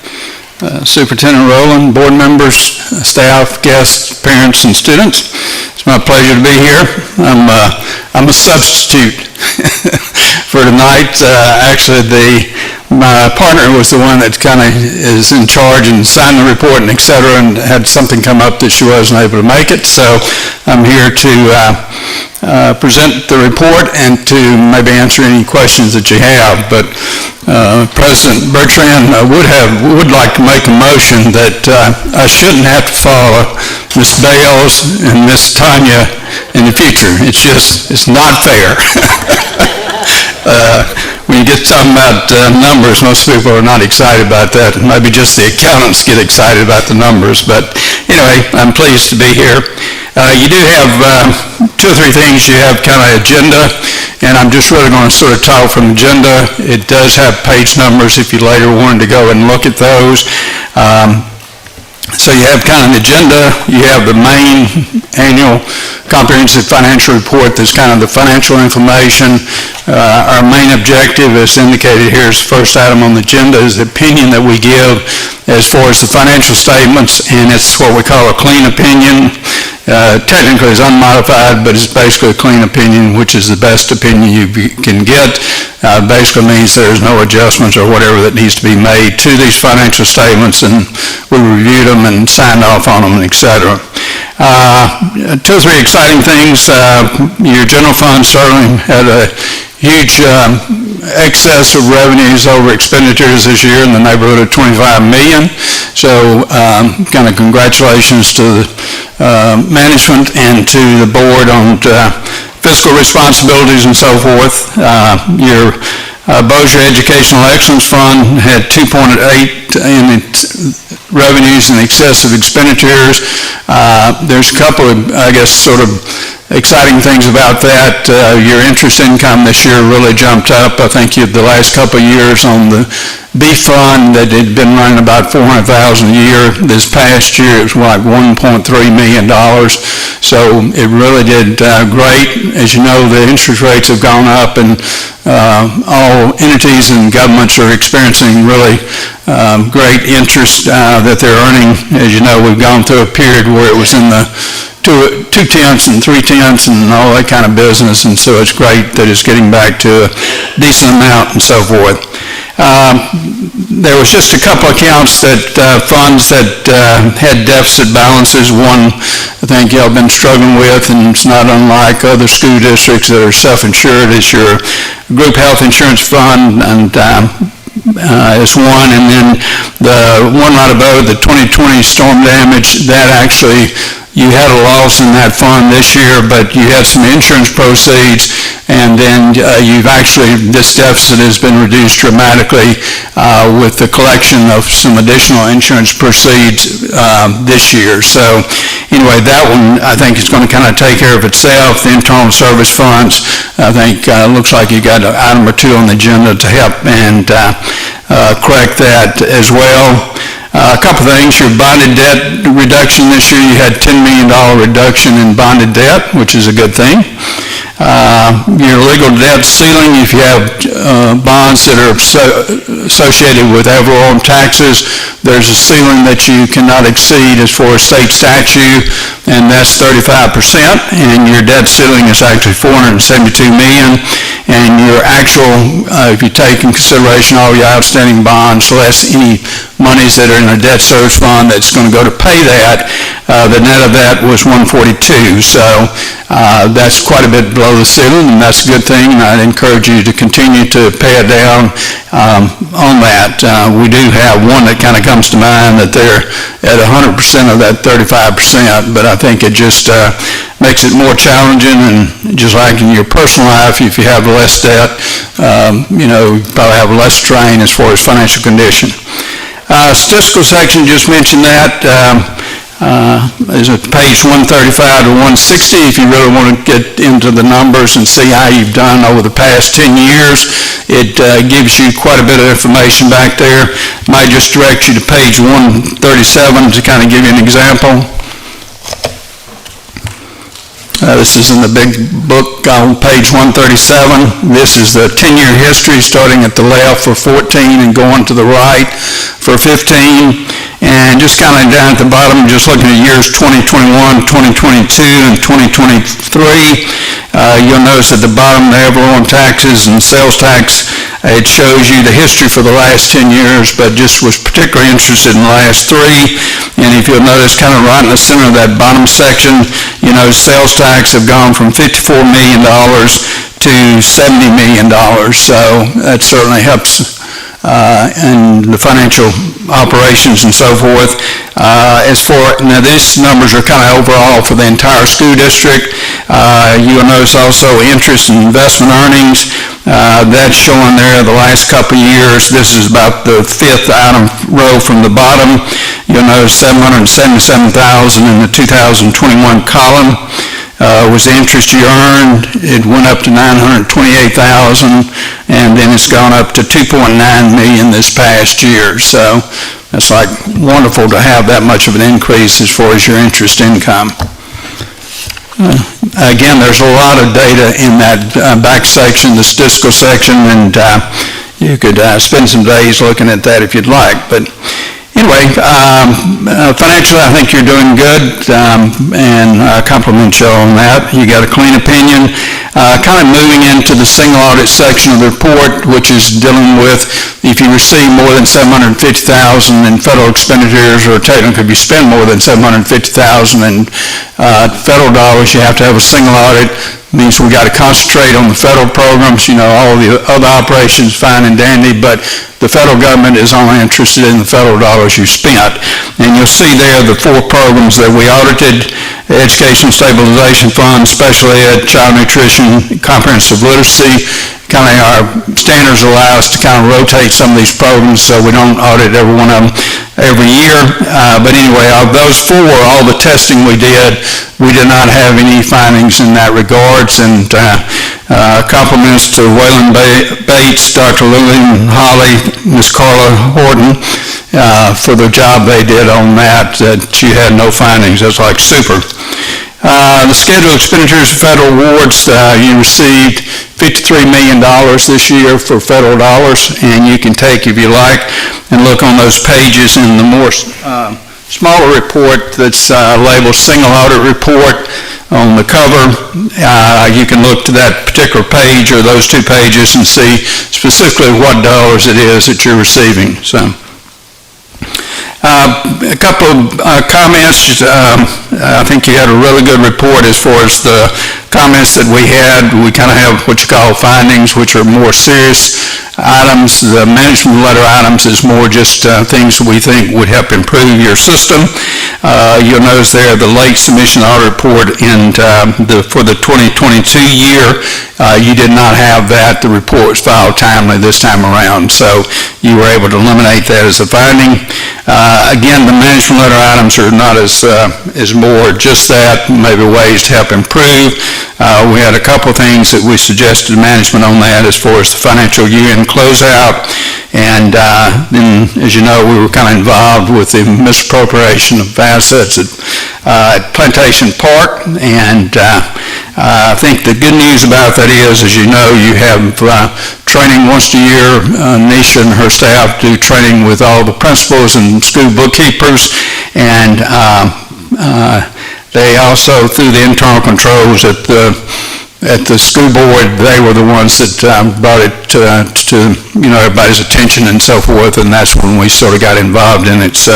Superintendent Rowland, board members, staff, guests, parents, and students. It's my pleasure to be here. I'm a substitute for tonight. Actually, my partner was the one that kind of is in charge and signed the report and et cetera, and had something come up that she wasn't able to make it. So I'm here to present the report and to maybe answer any questions that you have. But President Bertrand would like to make a motion that I shouldn't have to follow Ms. Bales and Ms. Tanya in the future. It's not fair. When you get talking about numbers, most people are not excited about that. Maybe just the accountants get excited about the numbers. But anyway, I'm pleased to be here. You do have two or three things. You have kind of agenda, and I'm just really going to sort of talk from agenda. It does have page numbers if you later wanted to go and look at those. So you have kind of an agenda. You have the main annual comprehensive financial report. That's kind of the financial information. Our main objective, as indicated here, is the first item on the agenda, is the opinion that we give as far as the financial statements, and it's what we call a clean opinion. Technically it's unmodified, but it's basically a clean opinion, which is the best opinion you can get. Basically means there's no adjustments or whatever that needs to be made to these financial statements, and we reviewed them and signed off on them, etc. Two or three exciting things. Your general fund certainly had a huge excess of revenues over expenditures this year in the neighborhood of $25 million. So kind of congratulations to the management and to the board on fiscal responsibilities and so forth. Your Bossier Educational Excellence Fund had 2.8 in revenues in excess of expenditures. There's a couple of, I guess, sort of exciting things about that. Your interest income this year really jumped up. I think the last couple of years on the B fund that had been running about $400,000 a year. This past year it was like $1.3 million. So it really did great. As you know, the interest rates have gone up, and all entities and governments are experiencing really great interest that they're earning. As you know, we've gone through a period where it was in the 2/10 and 3/10 and all that kind of business, and so it's great that it's getting back to a decent amount and so forth. There was just a couple accounts that, funds that had deficit balances. One, I think y'all been struggling with, and it's not unlike other school districts that are self-insured, is your group health insurance fund, and is one, and then the one right above, the 2020 storm damage, that actually, you had a loss in that fund this year, but you had some insurance proceeds, and then you've actually, this deficit has been reduced dramatically with the collection of some additional insurance proceeds this year. So anyway, that one, I think is going to kind of take care of itself. The internal service funds, I think, looks like you got an item or two on the agenda to help and correct that as well. A couple things, your bonded debt reduction this year, you had $10 million reduction in bonded debt, which is a good thing. Your legal debt ceiling, if you have bonds that are associated with ad valorem taxes, there's a ceiling that you cannot exceed as for a state statute, and that's 35%, and your debt ceiling is actually $472 million, and your actual, if you take in consideration all your outstanding bonds, less any monies that are in a debt service fund that's going to go to pay that, the net of that was 142. So that's quite a bit below the ceiling, and that's a good thing, and I'd encourage you to continue to pay it down on that. We do have one that kind of comes to mind that they're at 100% of that 35%, but I think it just makes it more challenging, and just like in your personal life, if you have less debt, you probably have less strain as far as financial condition. Statistical section, just mentioned that, is at page 135 to 160. If you really want to get into the numbers and see how you've done over the past 10 years, it gives you quite a bit of information back there. Might just direct you to page 137 to kind of give you an example. This is in the big book on page 137. This is the 10-year history starting at the left for 14 and going to the right for 15. And just kind of down at the bottom, just looking at years 2021, 2022, and 2023, you'll notice at the bottom the ad valorem taxes and sales tax, it shows you the history for the last 10 years, but just was particularly interested in the last 3. And if you'll notice, kind of right in the center of that bottom section, sales tax have gone from $54 million to $70 million. So that certainly helps and the financial operations and so forth. Now these numbers are kind of overall for the entire school district. You'll notice also interest and investment earnings. That's showing there the last couple of years. This is about the 5th item row from the bottom. You'll notice $777,000 in the 2021 column. Was the interest you earned. It went up to $928,000, and then it's gone up to $2.9 million this past year. So it's like wonderful to have that much of an increase as far as your interest income. Again, there's a lot of data in that back section, the statistical section, and you could spend some days looking at that if you'd like. But anyway, financially, I think you're doing good, and I compliment you on that. You got a clean opinion. Kind of moving into the single audit section of the report, which is dealing with if you receive more than $750,000 in federal expenditures, or technically if you spend more than $750,000 in federal dollars, you have to have a single audit. Means we got to concentrate on the federal programs. All the other operations fine and dandy, but the federal government is only interested in the federal dollars you spent. And you'll see there the 4 programs that we audited: Education Stabilization Fund, Special Ed, Child Nutrition, Comprehensive Literacy. Kind of our standards allow us to kind of rotate some of these programs, so we don't audit every one of them every year. But anyway, of those 4, all the testing we did not have any findings in that regards. And compliments to Waylon Bates, Dr. Lillian Holly, Ms. Carla Horton, for the job they did on that you had no findings. That's like super. The scheduled expenditures of federal awards, you received $53 million this year for federal dollars, and you can take, if you like, and look on those pages in the more smaller report that's labeled Single Audit Report. On the cover, you can look to that particular page or those two pages and see specifically what dollars it is that you're receiving. So, a couple of comments. I think you had a really good report as far as the comments that we had. We kind of have what you call findings, which are more serious items. The management letter items is more just things we think would help improve your system. You'll notice there the late submission audit report and for the 2022 year, you did not have that. The report was filed timely this time around, so you were able to eliminate that as a finding. Again, the management letter items are not as more just that, maybe ways to help improve. We had a couple things that we suggested to management on that as far as the financial year-end closeout, and then, as you know, we were kind of involved with the misappropriation of assets at Plantation Park, and I think the good news about that is, as you know, you have training once a year. Nisha and her staff do training with all the principals and school bookkeepers, and they also, through the internal controls at the school board, they were the ones that brought it to everybody's attention and so forth, and that's when we sort of got involved in it. So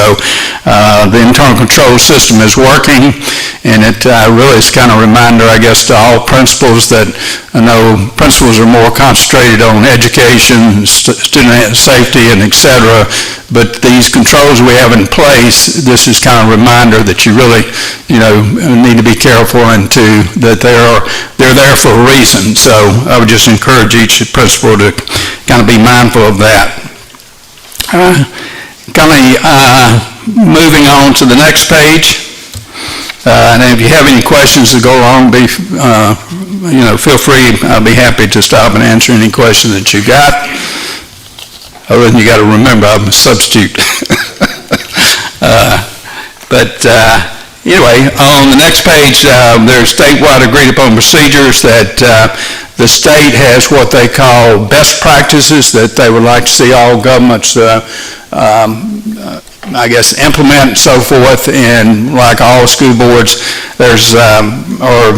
the internal control system is working, and it really is kind of a reminder, I guess, to all principals that I know principals are more concentrated on education, student safety, and et cetera, but these controls we have in place, this is kind of a reminder that you really, need to be careful and that they're there for a reason. So I would just encourage each principal to kind of be mindful of that. Moving on to the next page. And if you have any questions to go along, feel free. I'll be happy to stop and answer any question that you got. Other than you got to remember, I'm a substitute. Anyway, on the next page, there's statewide agreed upon procedures that the state has what they call best practices that they would like to see all governments implement and so forth, and like all school boards, there's, or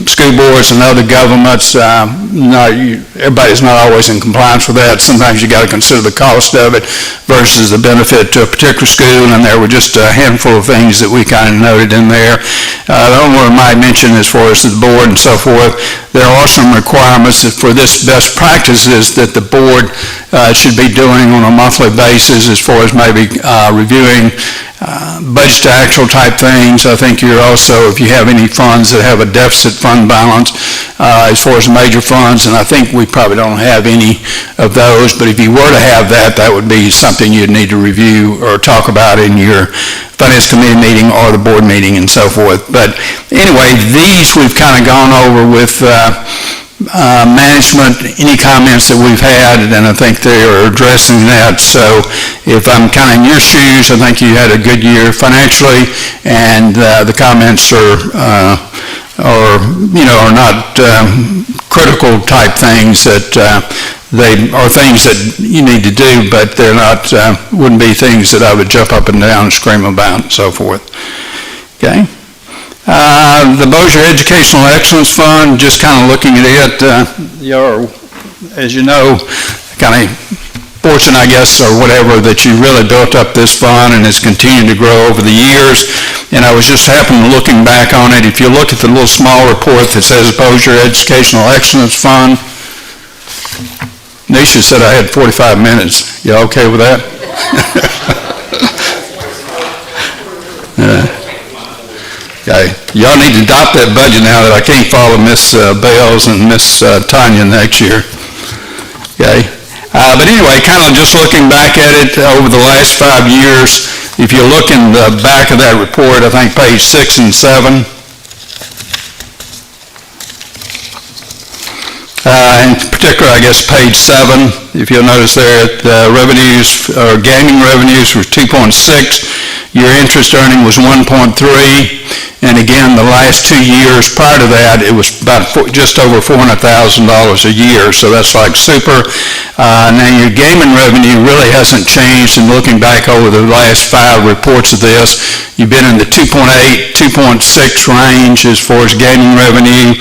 school boards and other governments, everybody's not always in compliance with that. Sometimes you got to consider the cost of it versus the benefit to a particular school, and there were just a handful of things that we kind of noted in there. The only one I might mention as far as the board and so forth, there are some requirements for this best practices that the board should be doing on a monthly basis as far as maybe reviewing budget to actual type things. I think you're also, if you have any funds that have a deficit fund balance as far as major funds, and I think we probably don't have any of those, but if you were to have that, that would be something you'd need to review or talk about in your finance committee meeting or the board meeting and so forth. But anyway, these we've kind of gone over with management, any comments that we've had, and I think they are addressing that. So if I'm kind of in your shoes, I think you had a good year financially, and the comments are not critical type things that they are things that you need to do, but they're not, wouldn't be things that I would jump up and down and scream about and so forth. Okay. The Bossier Educational Excellence Fund, just kind of looking at it, as you know, kind of fortunate, I guess, or whatever, that you really built up this fund and it's continued to grow over the years. And I was just happening looking back on it. If you look at the little small report that says Bossier Educational Excellence Fund, Nisha said I had 45 minutes. You okay with that? Okay. Y'all need to adopt that budget now that I can't follow Miss Bales and Miss Tanya next year. Okay. But anyway, kind of just looking back at it over the last 5 years, if you look in the back of that report, I think page 6 and 7, in particular, I guess page 7, if you'll notice there, the revenues, or gaming revenues were 2.6, Your interest earning was 1.3, and again, the last 2 years prior to that, it was about just over $400,000 a year, so that's like super. Now, your gaming revenue really hasn't changed, and looking back over the last 5 reports of this, you've been in the 2.8, 2.6 range as far as gaming revenue.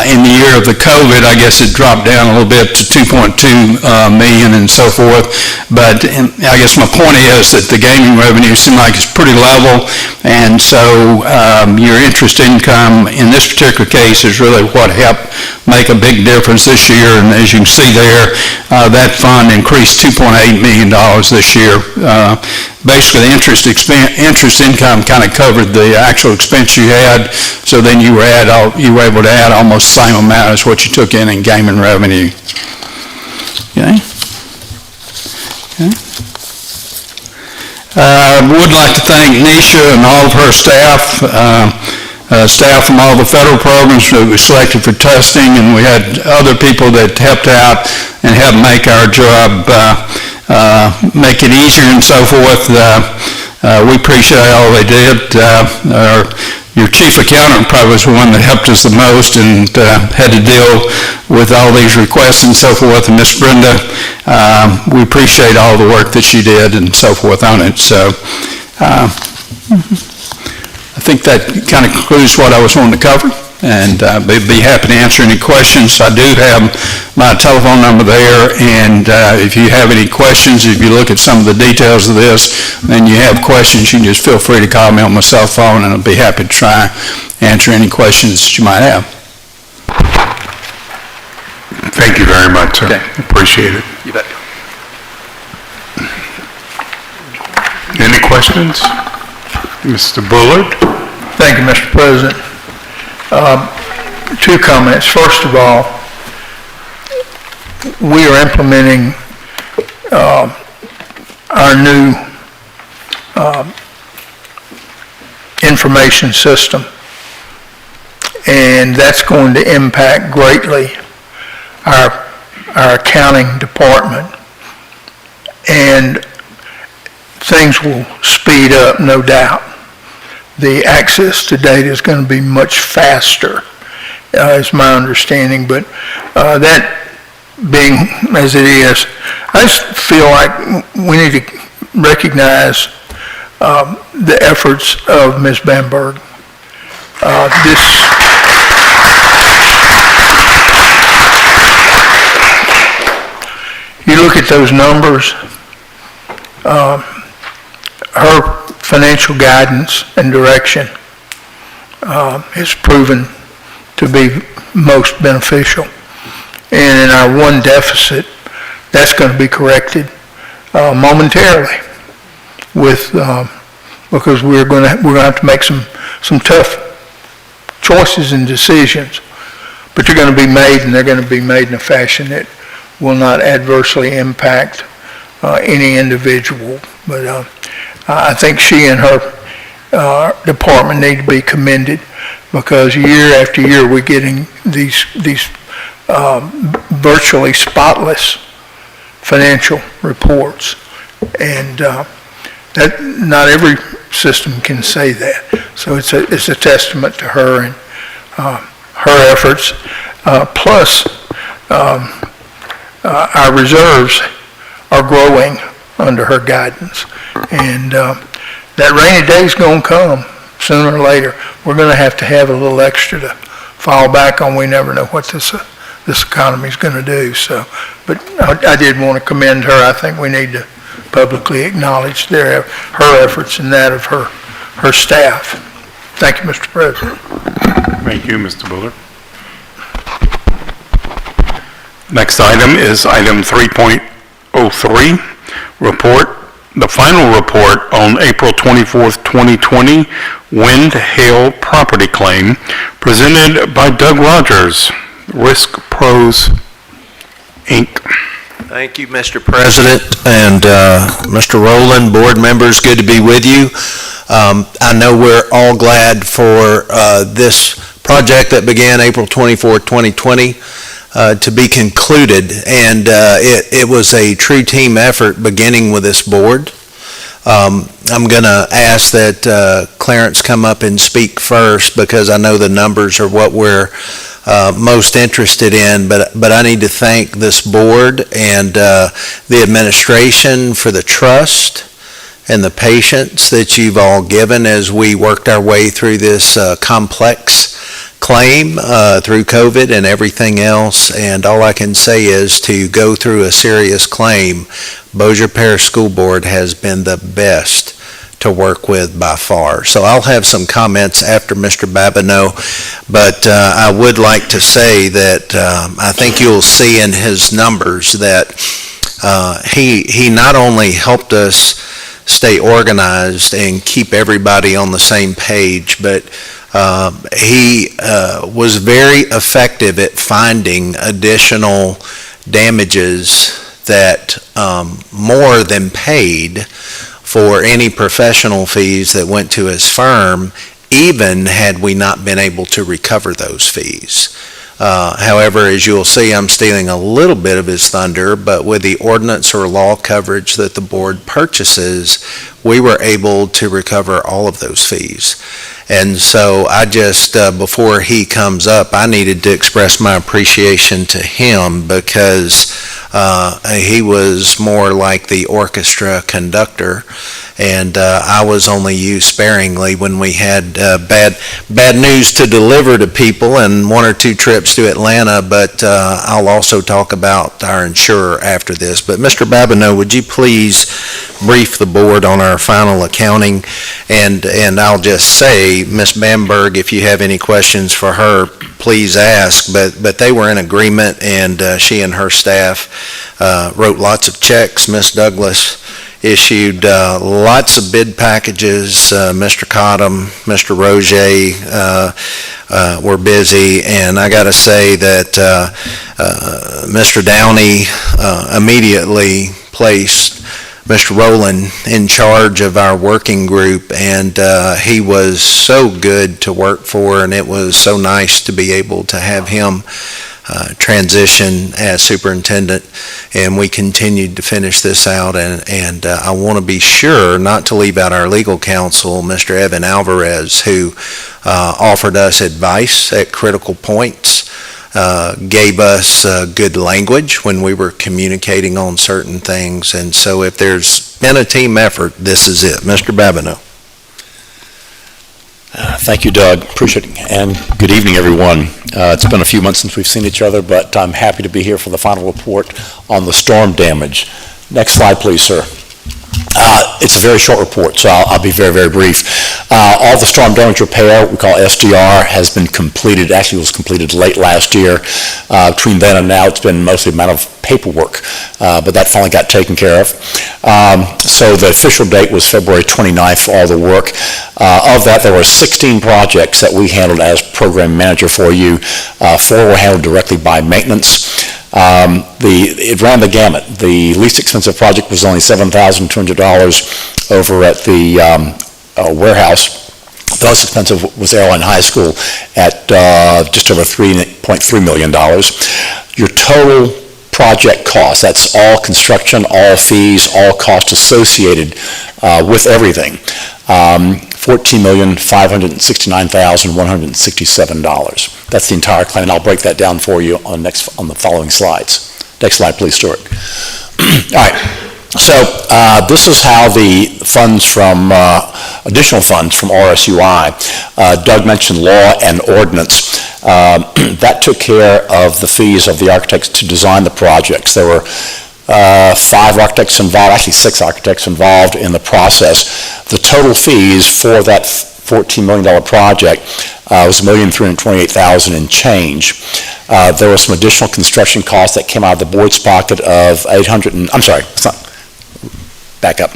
In the year of the COVID, I guess it dropped down a little bit to 2.2 million and so forth, but I guess my point is that the gaming revenue seems like it's pretty level, and so your interest income in this particular case is really what helped make a big difference this year, and as you can see there, that fund increased $2.8 million this year. Basically, the interest income kind of covered the actual expense you had, so then you were able to add almost the same amount as what you took in gaming revenue. Okay. Would like to thank Nisha and all of her staff, staff from all the federal programs that were selected for testing, and we had other people that helped out and helped make our job, make it easier and so forth. We appreciate all they did. Your chief accountant probably was the one that helped us the most and had to deal with all these requests and so forth. And Miss Brenda, we appreciate all the work that she did and so forth on it. So I think that kind of concludes what I was wanting to cover, and be happy to answer any questions. I do have my telephone number there, and if you have any questions, if you look at some of the details of this, and you have questions, you can just feel free to call me on my cell phone, and I'll be happy to try answer any questions that you might have. Thank you very much, sir. Okay. Appreciate it. You bet. Any questions? Mr. Bullard? Thank you, Mr. President. 2 comments. First of all, we are implementing our new information system, and that's going to impact greatly our accounting department, and things will speed up, no doubt. The access to data is going to be much faster, is my understanding, but that being as it is, I just feel like we need to recognize the efforts of Ms. Bamberg. You look at those numbers, her financial guidance and direction has proven to be most beneficial. And in our one deficit, that's going to be corrected momentarily with because we're going to have to make some tough choices and decisions, but they're going to be made, and they're going to be made in a fashion that will not adversely impact any individual. But I think she and her department need to be commended, because year after year we're getting these virtually spotless financial reports, and that not every system can say that. So it's a testament to her and her efforts. Plus, our reserves are growing under her guidance, and that rainy day's going to come sooner or later. We're going to have a little extra to fall back on. We never know what this economy's going to do. So, but I did want to commend her. I think we need to publicly acknowledge her efforts and that of her staff. Thank you, Mr. President. Thank you, Mr. Bullard. Next item is item 3.03, the final report on April 24th, 2020, wind hail property claim, presented by Doug Rogers, Risk Pros, Inc. Thank you, Mr. President, and Mr. Rowland, board members, good to be with you. I know we're all glad for this project that began April 24, 2020 to be concluded, and it was a true team effort beginning with this board. I'm going to ask that Clarence come up and speak first because I know the numbers are what we're most interested in, but I need to thank this board and the administration for the trust and the patience that you've all given as we worked our way through this complex claim through COVID and everything else. And all I can say is to go through a serious claim, Bossier Parish School Board has been the best to work with by far. So I'll have some comments after Mr. Babineau, but I would like to say that I think you'll see in his numbers that he not only helped us stay organized and keep everybody on the same page, but he was very effective at finding additional damages that more than paid for any professional fees that went to his firm, even had we not been able to recover those fees. However, as you'll see, I'm stealing a little bit of his thunder, but with the ordinance or law coverage that the board purchases, we were able to recover all of those fees. And so I just, before he comes up, I needed to express my appreciation to him because he was more like the orchestra conductor, and I was only used sparingly when we had bad news to deliver to people and one or two trips to Atlanta, but I'll also talk about our insurer after this. But Mr. Babineau, would you please brief the board on our final accounting? And I'll just say, Ms. Bamberg, if you have any questions for her, please ask, but they were in agreement, and she and her staff wrote lots of checks. Ms. Douglas issued lots of bid packages. Mr. Cottom, Mr. Roger were busy, and I got to say that Mr. Downey immediately placed Mr. Rowland in charge of our working group, and he was so good to work for, and it was so nice to be able to have him transition as superintendent, and we continued to finish this out, and I want to be sure not to leave out our legal counsel, Mr. Evan Alvarez, who offered us advice at critical points, gave us good language when we were communicating on certain things, and so if there's been a team effort, this is it. Mr. Babineau. Thank you, Doug. Appreciate it. And good evening, everyone. It's been a few months since we've seen each other, but I'm happy to be here for the final report on the storm damage. Next slide, please, sir. It's a very short report, so I'll be very, very brief. All the storm damage repair, we call SDR, has been completed. Actually, it was completed late last year. Between then and now, it's been mostly a matter of paperwork, but that finally got taken care of. So the official date was February 29th for all the work. Of that, there were 16 projects that we handled as program manager for you. 4 were handled directly by maintenance. It ran the gamut. The least expensive project was only $7,200 over at the warehouse. The most expensive was Airline High School at just over $3.3 million. Your total project cost, that's all construction, all fees, all costs associated with everything, $14,569,167. That's the entire claim, and I'll break that down for you on the following slides. Next slide, please, Stuart. All right. So this is how the funds from, additional funds from RSUI, Doug mentioned law and ordinance. That took care of the fees of the architects to design the projects. There were 5 architects involved, actually 6 architects involved in the process. The total fees for that $14 million project was $1,328,000 and change. There was some additional construction costs that came out of the board's pocket of back up.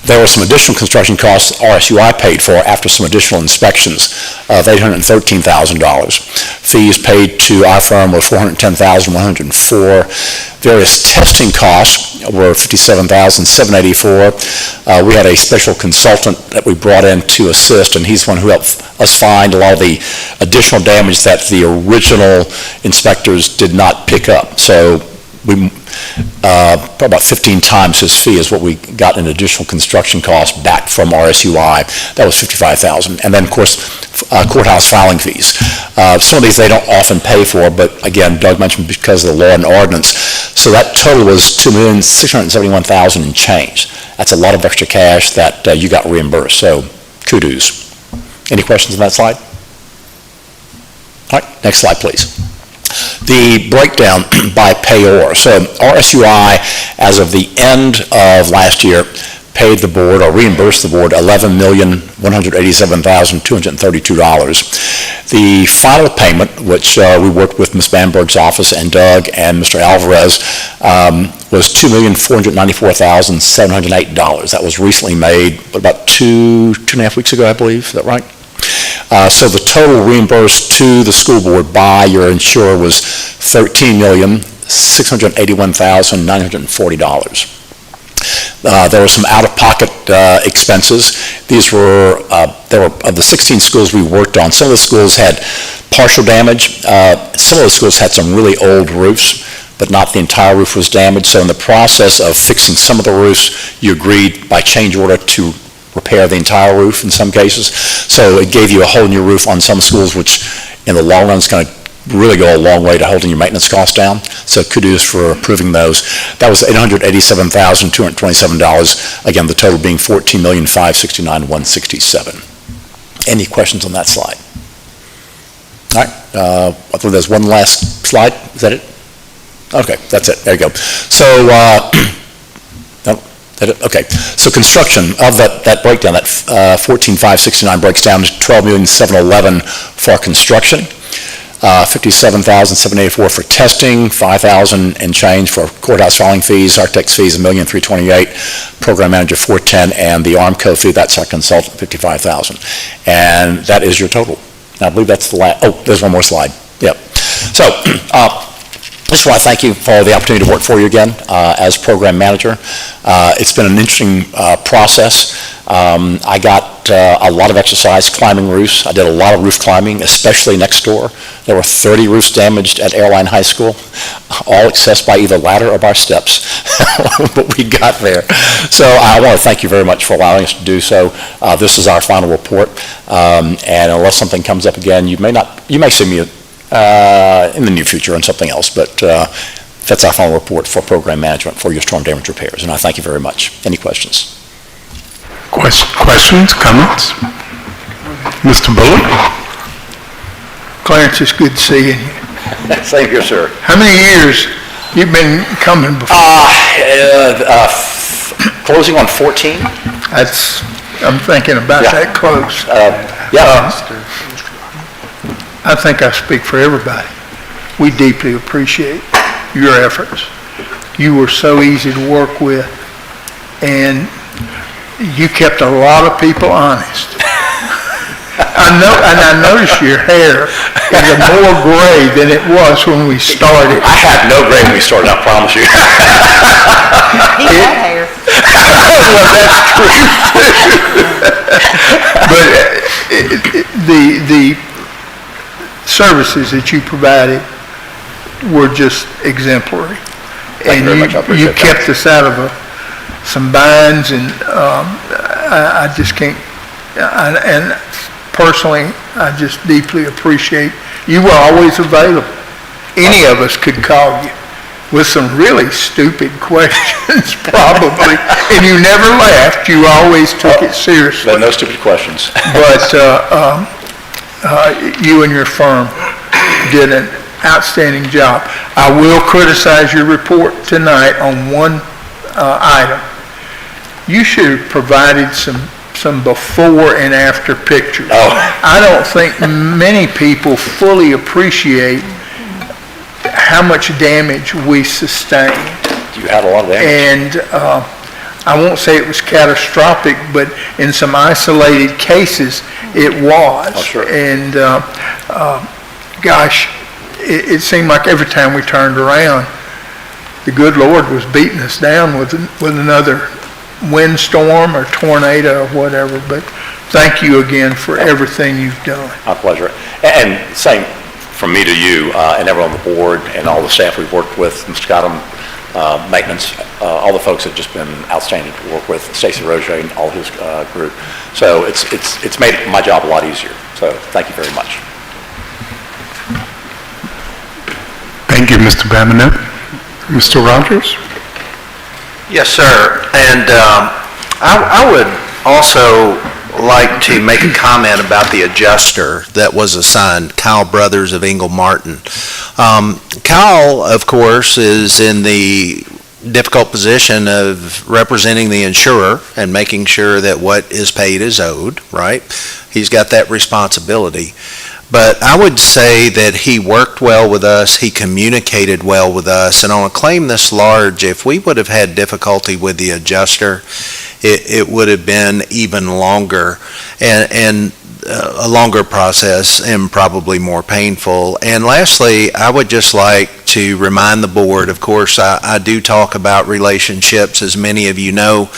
There were some additional construction costs RSUI paid for after some additional inspections of $813,000. Fees paid to our firm were $410,104. Various testing costs were $57,784. We had a special consultant that we brought in to assist, and he's the one who helped us find a lot of the additional damage that the original inspectors did not pick up. So probably about 15 times his fee is what we got in additional construction costs back from RSUI. That was $55,000. And then, of course, courthouse filing fees. Some of these they don't often pay for, but again, Doug mentioned because of the law and ordinance. So that total was $2,671,000 and change. That's a lot of extra cash that you got reimbursed, so kudos. Any questions on that slide? All right, next slide, please. The breakdown by payor. So RSUI, as of the end of last year, paid the board or reimbursed the board $11,187,232. The final payment, which we worked with Ms. Bamberg's office and Doug and Mr. Alvarez, was $2,494,708. That was recently made about two and a half weeks ago, I believe. Is that right? So the total reimbursed to the school board by your insurer was $13,681,940. There were some out-of-pocket expenses. These were, there were, of the 16 schools we worked on, some of the schools had partial damage. Some of the schools had some really old roofs, but not the entire roof was damaged. So in the process of fixing some of the roofs, you agreed by change order to repair the entire roof in some cases. So it gave you a whole new roof on some schools, which in the long run is going to really go a long way to holding your maintenance costs down. So kudos for approving those. That was $887,227. Again, the total being $14,569,167. Any questions on that slide? All right. I think there's one last slide. Is that it? Okay, that's it. There you go. So, okay, so construction of that breakdown, that 14,569 breaks down to 12,711,000 for construction, 57,784 for testing, 5,000 and change for courthouse filing fees, architect's fees, $1,328,000, program manager 410, and the ARMCO fee, that's our consultant, 55,000, and that is your total. Now, I believe that's the last. Oh, there's one more slide. Yep. So. I just want to thank you for the opportunity to work for you again as program manager. It's been an interesting process. I got a lot of exercise climbing roofs. I did a lot of roof climbing, especially next door. There were 30 roofs damaged at Airline High School, all accessed by either ladder or by steps, but we got there. So I want to thank you very much for allowing us to do so. This is our final report, and unless something comes up again, you may see me in the near future on something else, but that's our final report for program management for your storm damage repairs, and I thank you very much. Any questions? Questions, comments? Mr. Bullock? Clarence, it's good seeing you. Same here, sir. How many years you've been coming before? Closing on 14. I'm thinking about that close. I think I speak for everybody. We deeply appreciate your efforts. You were so easy to work with, and you kept a lot of people honest. I noticed your hair is more gray than it was when we started. I had no gray when we started, I promise you. He had hair. Well, that's true. But the services that you provided were just exemplary. Thank you very much. I appreciate you kept us out of some binds, and I just can't, and personally, I just deeply appreciate, you were always available. Any of us could call you with some really stupid questions, probably, and you never laughed. You always took it seriously. No stupid questions. But you and your firm did an outstanding job. I will criticize your report tonight on one item. You should have provided some before and after pictures. I don't think many people fully appreciate how much damage we sustained. You had a lot of damage. And I won't say it was catastrophic, but in some isolated cases, it was. Oh, sure. And gosh, it seemed like every time we turned around, the good Lord was beating us down with another windstorm or tornado or whatever. But thank you again for everything you've done. My pleasure. And same from me to you and everyone on the board and all the staff we've worked with, Mr. Cottom, maintenance, all the folks have just been outstanding to work with, Stacy Roger and all his group. So it's made my job a lot easier. So thank you very much. Thank you, Mr. Babineau. Mr. Rogers? Yes, sir. And I would also like to make a comment about the adjuster that was assigned, Kyle Brothers of Ingle Martin. Kyle, of course, is in the difficult position of representing the insurer and making sure that what is paid is owed, right? He's got that responsibility. But I would say that he worked well with us, he communicated well with us, and on a claim this large, if we would have had difficulty with the adjuster, it would have been even longer and a longer process and probably more painful. And lastly, I would just like to remind the board, of course, I do talk about relationships, as many of you know,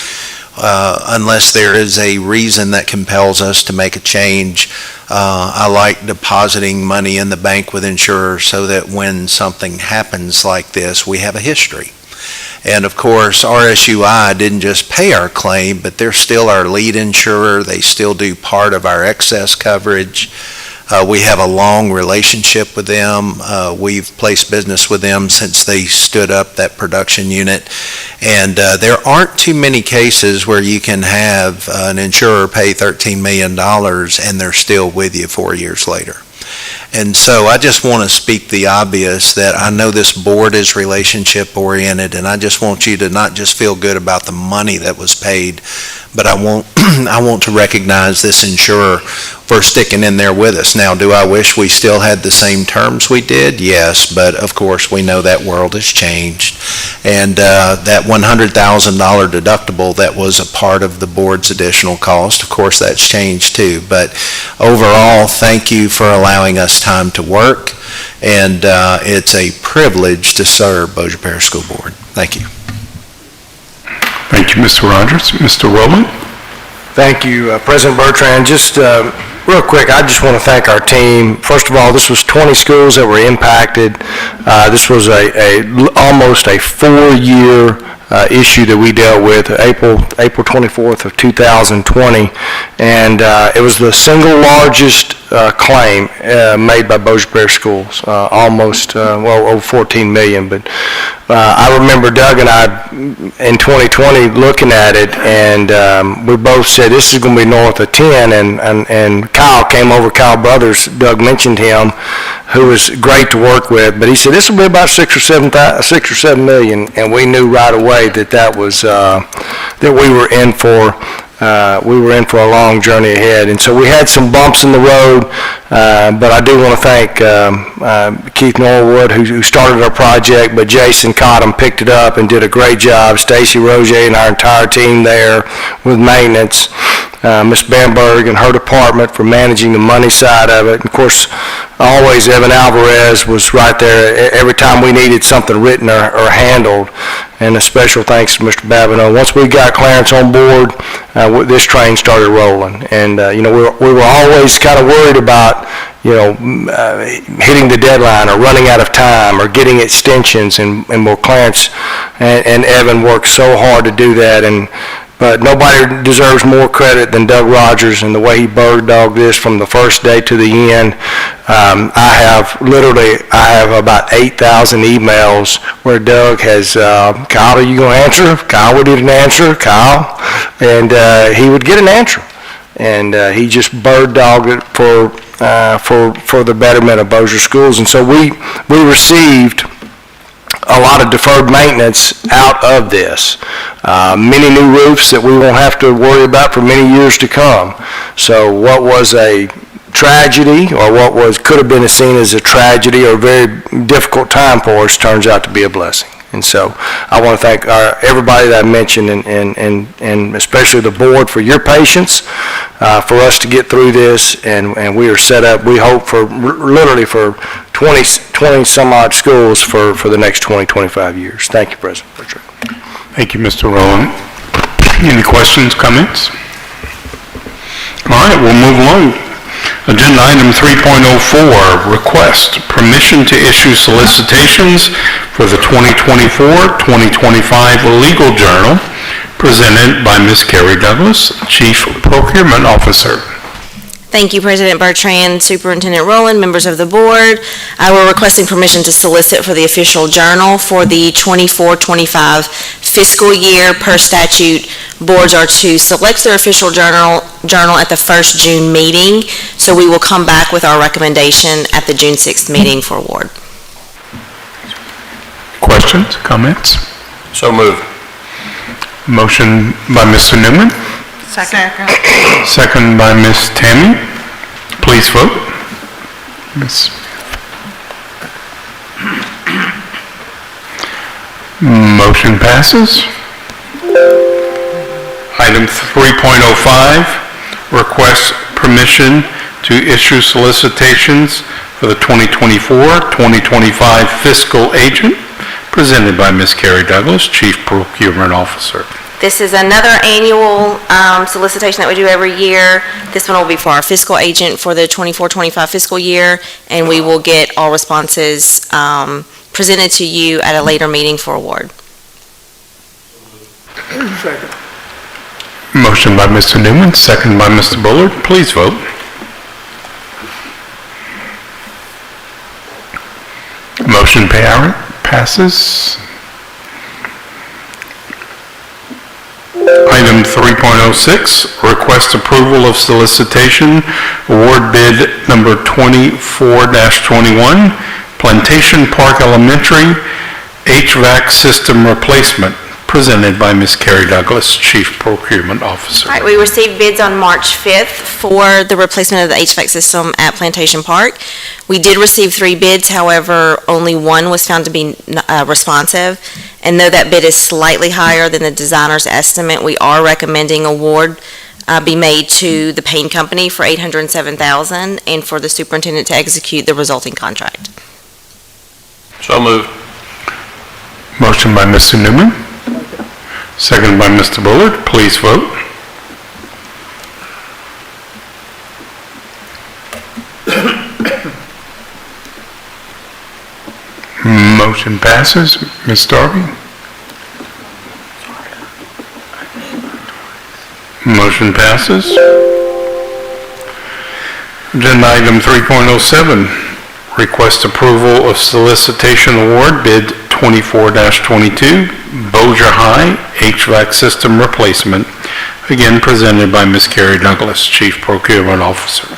unless there is a reason that compels us to make a change. I like depositing money in the bank with insurers so that when something happens like this, we have a history. And of course, RSUI didn't just pay our claim, but they're still our lead insurer. They still do part of our excess coverage. We have a long relationship with them. We've placed business with them since they stood up that production unit. And there aren't too many cases where you can have an insurer pay $13 million and they're still with you 4 years later. And so I just want to speak the obvious that I know this board is relationship oriented, and I just want you to not just feel good about the money that was paid, but I want to recognize this insurer for sticking in there with us. Now, do I wish we still had the same terms we did? Yes, but of course we know that world has changed. And that $100,000 deductible that was a part of the board's additional cost, of course that's changed too. But overall, thank you for allowing us time to work, and it's a privilege to serve Bossier Parish School Board. Thank you. Thank you, Mr. Rogers. Mr. Rowland? Thank you, President Bertrand. Just real quick, I just want to thank our team. First of all, this was 20 schools that were impacted. This was almost a 4-year issue that we dealt with, April 24th of 2020, and it was the single largest claim made by Bossier Parish Schools, almost, over 14 million. But I remember Doug and I in 2020 looking at it, and we both said this is going to be north of 10, and Kyle came over, Kyle Brothers, Doug mentioned him, who was great to work with, but he said this will be about 6 or 7 million, and we knew right away that was that we were in for. We were in for a long journey ahead, and so we had some bumps in the road, but I do want to thank Keith Norwood, who started our project, but Jason Cottom picked it up and did a great job, Stacy Roger and our entire team there with maintenance, Ms. Bamberg and her department for managing the money side of it. And of course, always Evan Alvarez was right there every time we needed something written or handled. And a special thanks to Mr. Babineau. Once we got Clarence on board, this train started rolling. And, we were always kind of worried about, hitting the deadline or running out of time or getting extensions. And Clarence and Evan worked so hard to do that. But nobody deserves more credit than Doug Rogers and the way he bird dogged this from the first day to the end. I have about 8,000 emails where Doug has, Kyle, are you going to answer? Kyle, we need an answer. Kyle. And he would get an answer. And he just bird dogged it for the betterment of Bossier Schools. And so we received a lot of deferred maintenance out of this. Many new roofs that we won't have to worry about for many years to come. So what was a tragedy, or what could have been seen as a tragedy or a very difficult time for us, turns out to be a blessing. And so I want to thank everybody that I mentioned, and especially the board for your patience for us to get through this. And we are set up, we hope, for literally for 20 some odd schools for the next 25 years. Thank you, President Bertrand. Thank you, Mr. Rowland. Any questions, comments? All right, we'll move along. Agenda item 3.04, request permission to issue solicitations for the 2024-2025 legal journal, presented by Ms. Carrie Douglas, Chief Procurement Officer. Thank you, President Bertrand, Superintendent Rowland, members of the board. We're requesting permission to solicit for the official journal for the 24-25 fiscal year. Per statute, boards are to select their official journal at the first June meeting, so we will come back with our recommendation at the June 6th meeting for award. Questions, comments? So moved. Motion by Mr. Newman, Second. second by Ms. Tammy. Please vote. Ms. Motion passes. Item 3.05, request permission to issue solicitations for the 2024-2025 fiscal agent, presented by Ms. Carrie Douglas, Chief Procurement Officer. This is another annual solicitation that we do every year. This one will be for our fiscal agent for the 24-25 fiscal year, and we will get all responses presented to you at a later meeting for award. Second. Motion by Mr. Newman, second by Mr. Bullard. Please vote. Motion passes. Item 3.06, request approval of solicitation, award bid number 24-21, Plantation Park Elementary HVAC system replacement, presented by Ms. Carrie Douglas, Chief Procurement Officer. All right, we received bids on March 5th for the replacement of the HVAC system at Plantation Park. We did receive 3 bids, however, only one was found to be responsive. And though that bid is slightly higher than the designer's estimate, we are recommending award be made to the paint company for $807,000 and for the superintendent to execute the resulting contract. So moved. Motion by Mr. Newman, second by Mr. Bullard. Please vote. Motion passes. Ms. Darby? Motion passes. Agenda item 3.07, request approval of solicitation award bid 24-22, Bossier High HVAC system replacement, again presented by Ms. Carrie Douglas, Chief Procurement Officer.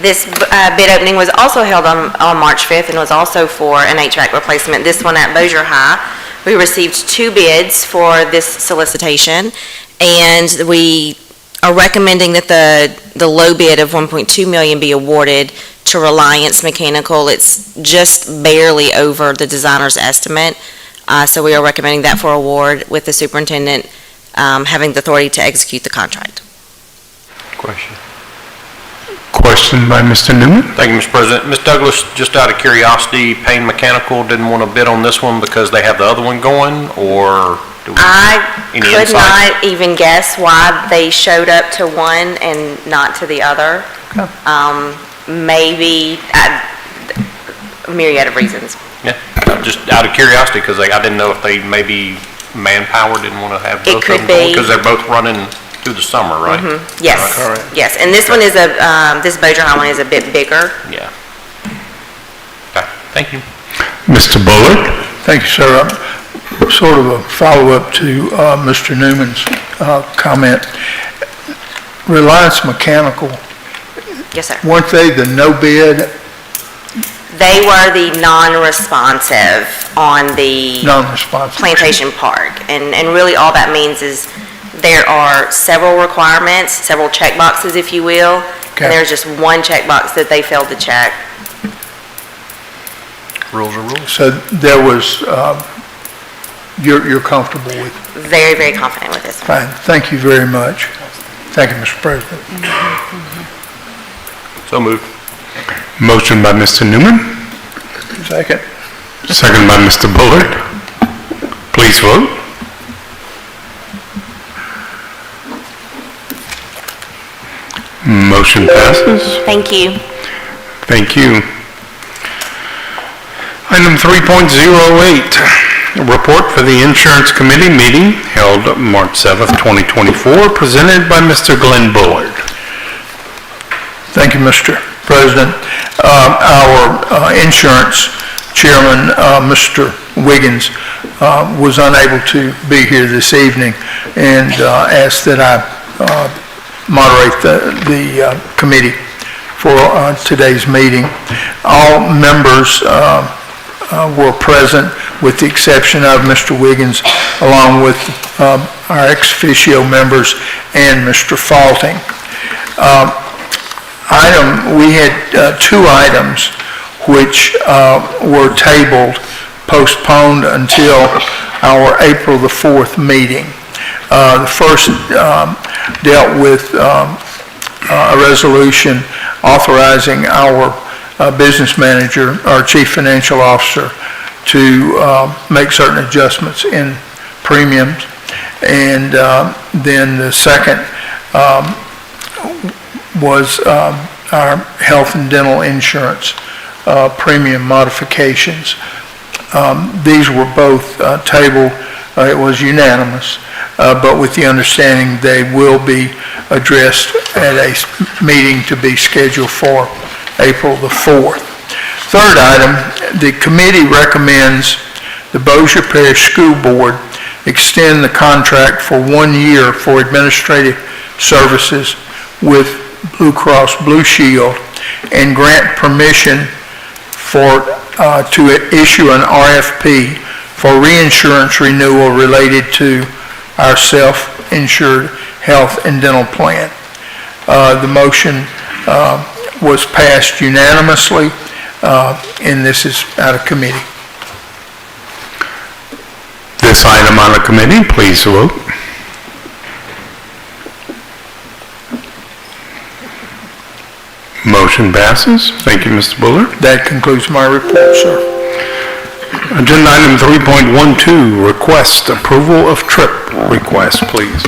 This bid opening was also held on March 5th and was also for an HVAC replacement. This one at Bossier High. We received 2 bids for this solicitation, and we are recommending that the low bid of $1.2 million be awarded to Reliance Mechanical. It's just barely over the designer's estimate, so we are recommending that for award with the superintendent having the authority to execute the contract. Question. Question by Mr. Newman. Thank you, Mr. President. Ms. Douglas, just out of curiosity, Payne Mechanical didn't want to bid on this one because they have the other one going, or do we? I Any could insight? not even guess why they showed up to one and not to the other. Okay. Maybe a myriad of reasons. Yeah, just out of curiosity, because I didn't know if they maybe manpower didn't want to have It both of could them going, be. because they're both running through the summer, right? Yes, Correct. yes. And this one is this Bossier High one is a bit bigger. Yeah. Okay, thank you. Mr. Bullard. Thank you, sir. Sort of a follow-up to Mr. Newman's comment. Reliance Mechanical, Yes, sir. weren't they the no bid, They were the non-responsive on the non-responsive? Plantation Park. And really all that means is there are several requirements, several check boxes, if you will. Okay. And there's just one checkbox that they failed to check. Rules are rules. So there was, you're comfortable with? Very, very confident with this one. Fine. Thank you very much. Thank you, Mr. President. So moved. Motion by Mr. Newman, Second. second by Mr. Bullard. Please vote. Motion passes. Thank you. Thank you. Item 3.08, a report for the Insurance Committee meeting held March 7th, 2024, presented by Mr. Glenn Bullard. Thank you, Mr. President. Our insurance chairman, Mr. Wiggins, was unable to be here this evening and asked that I moderate the committee for today's meeting. All members were present with the exception of Mr. Wiggins, along with our ex officio members and Mr. Faulting. We had two items which were tabled, postponed until our April the 4th meeting. The first dealt with a resolution authorizing our business manager, our chief financial officer, to make certain adjustments in premiums. And then the second was our health and dental insurance premium modifications. These were both tabled. It was unanimous, but with the understanding they will be addressed at a meeting to be scheduled for April the 4th. Third item, the committee recommends the Bossier Parish School Board extend the contract for 1 year for administrative services with Blue Cross Blue Shield and grant permission to issue an RFP for reinsurance renewal related to our self-insured health and dental plan. The motion was passed unanimously, and this is out of committee. This item on the committee, please vote. Motion passes. Thank you, Mr. Bullard. That concludes my report, sir. Agenda item 3.12, request approval of trip request, please.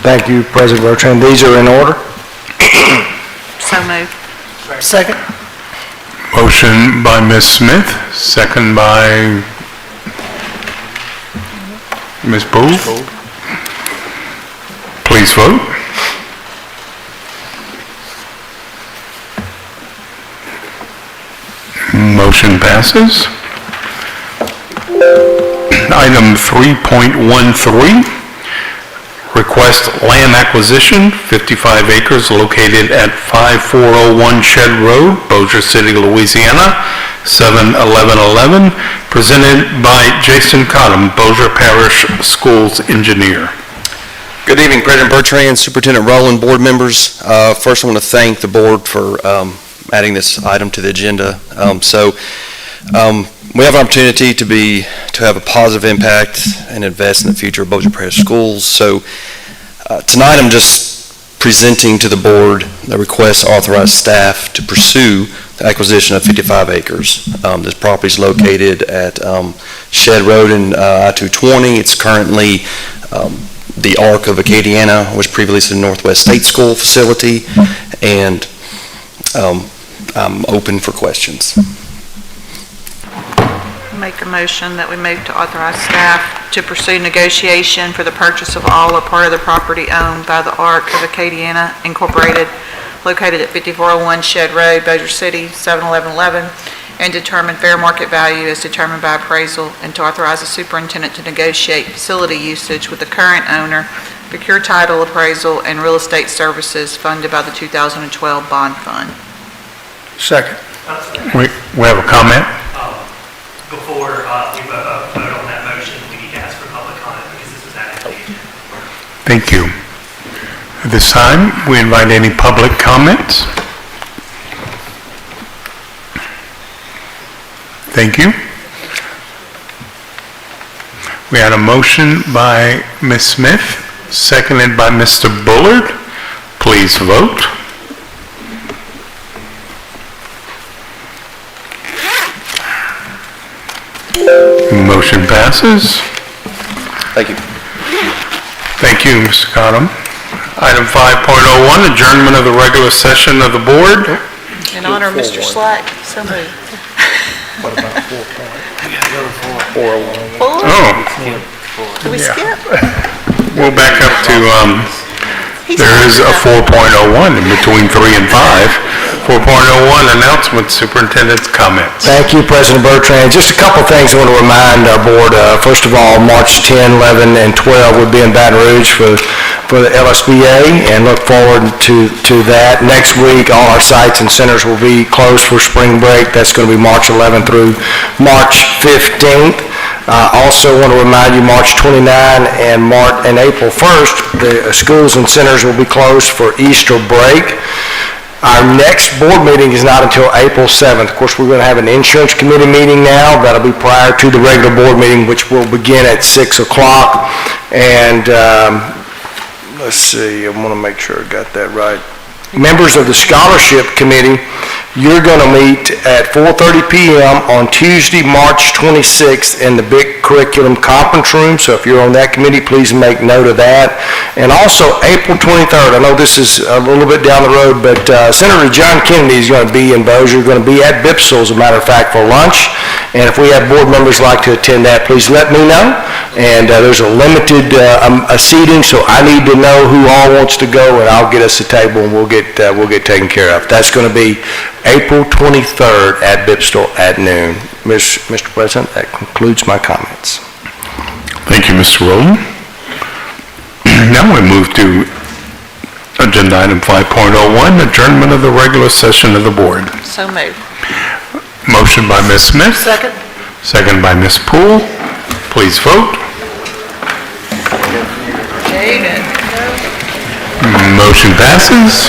Thank you, President Bertrand. These are in order. So moved. Second. Motion by Ms. Smith, second by Ms. Booth. Please vote. Motion passes. Item 3.13, request land acquisition, 55 acres located at 5401 Shed Road, Bossier City, Louisiana, 71111, presented by Jason Cottom, Bossier Parish Schools Engineer. Good evening, President Bertrand, Superintendent Rowland, board members. First, I want to thank the board for adding this item to the agenda. We have an opportunity to have a positive impact and invest in the future of Bossier Parish schools. So tonight I'm just presenting to the board the request to authorize staff to pursue the acquisition of 55 acres. This property is located at Shed Road and I-220. It's currently the Arc of Acadiana, which previously the Northwest State School facility, and I'm open for questions. Make a motion that we move to authorize staff to pursue negotiation for the purchase of all or part of the property owned by the Arc of Acadiana Incorporated, located at 5401 Shed Road, Bossier City, 71111, and determine fair market value as determined by appraisal, and to authorize the superintendent to negotiate facility usage with the current owner, procure title appraisal and real estate services funded by the 2012 bond fund. Second. We have a comment? Before we vote on that motion, we need to ask for public comment because this was added to the agenda. Thank you. At this time, we invite any public comments. Thank you. We had a motion by Ms. Smith, seconded by Mr. Bullard. Please vote. Motion passes. Thank you. Thank you, Mr. Cottom. Item 5.01, adjournment of the regular session of the board. In honor of Mr. Slack, so moved. What about 4.01? Four? Oh, Do we Yeah. skip? we'll back up to, there is a 4.01 in between 3 and 5. 4.01, announcements, superintendent's comments. Thank you, President Bertrand. Just a couple things I want to remind our board of. First of all, March 10, 11, and 12 will be in Baton Rouge for the LSBA, and look forward to that. Next week, all our sites and centers will be closed for spring break. That's going to be March 11th through March 15th. Also want to remind you, March 29 and April 1st, the schools and centers will be closed for Easter break. Our next board meeting is not until April 7th. Of course, we're going to have an insurance committee meeting now. That'll be prior to the regular board meeting, which will begin at 6 o'clock. And let's see, I want to make sure I got that right. Members of the scholarship committee, you're going to meet at 4:30 p.m. on Tuesday, March 26th in the big curriculum conference room. So if you're on that committee, please make note of that. And also April 23rd, I know this is a little bit down the road, but Senator John Kennedy is going to be in Bossier, going to be at BPSL, as a matter of fact, for lunch. And if we have board members like to attend that, please let me know. And there's a limited seating, so I need to know who all wants to go, and I'll get us a table, and we'll get taken care of. That's going to be April 23rd at BPSL at noon. Mr. President, that concludes my comments. Thank you, Mr. Rowland. Now we move to agenda item 5.01, adjournment of the regular session of the board. So moved. Motion by Ms. Smith. Second. Second by Ms. Poole. Please vote. David. Motion passes.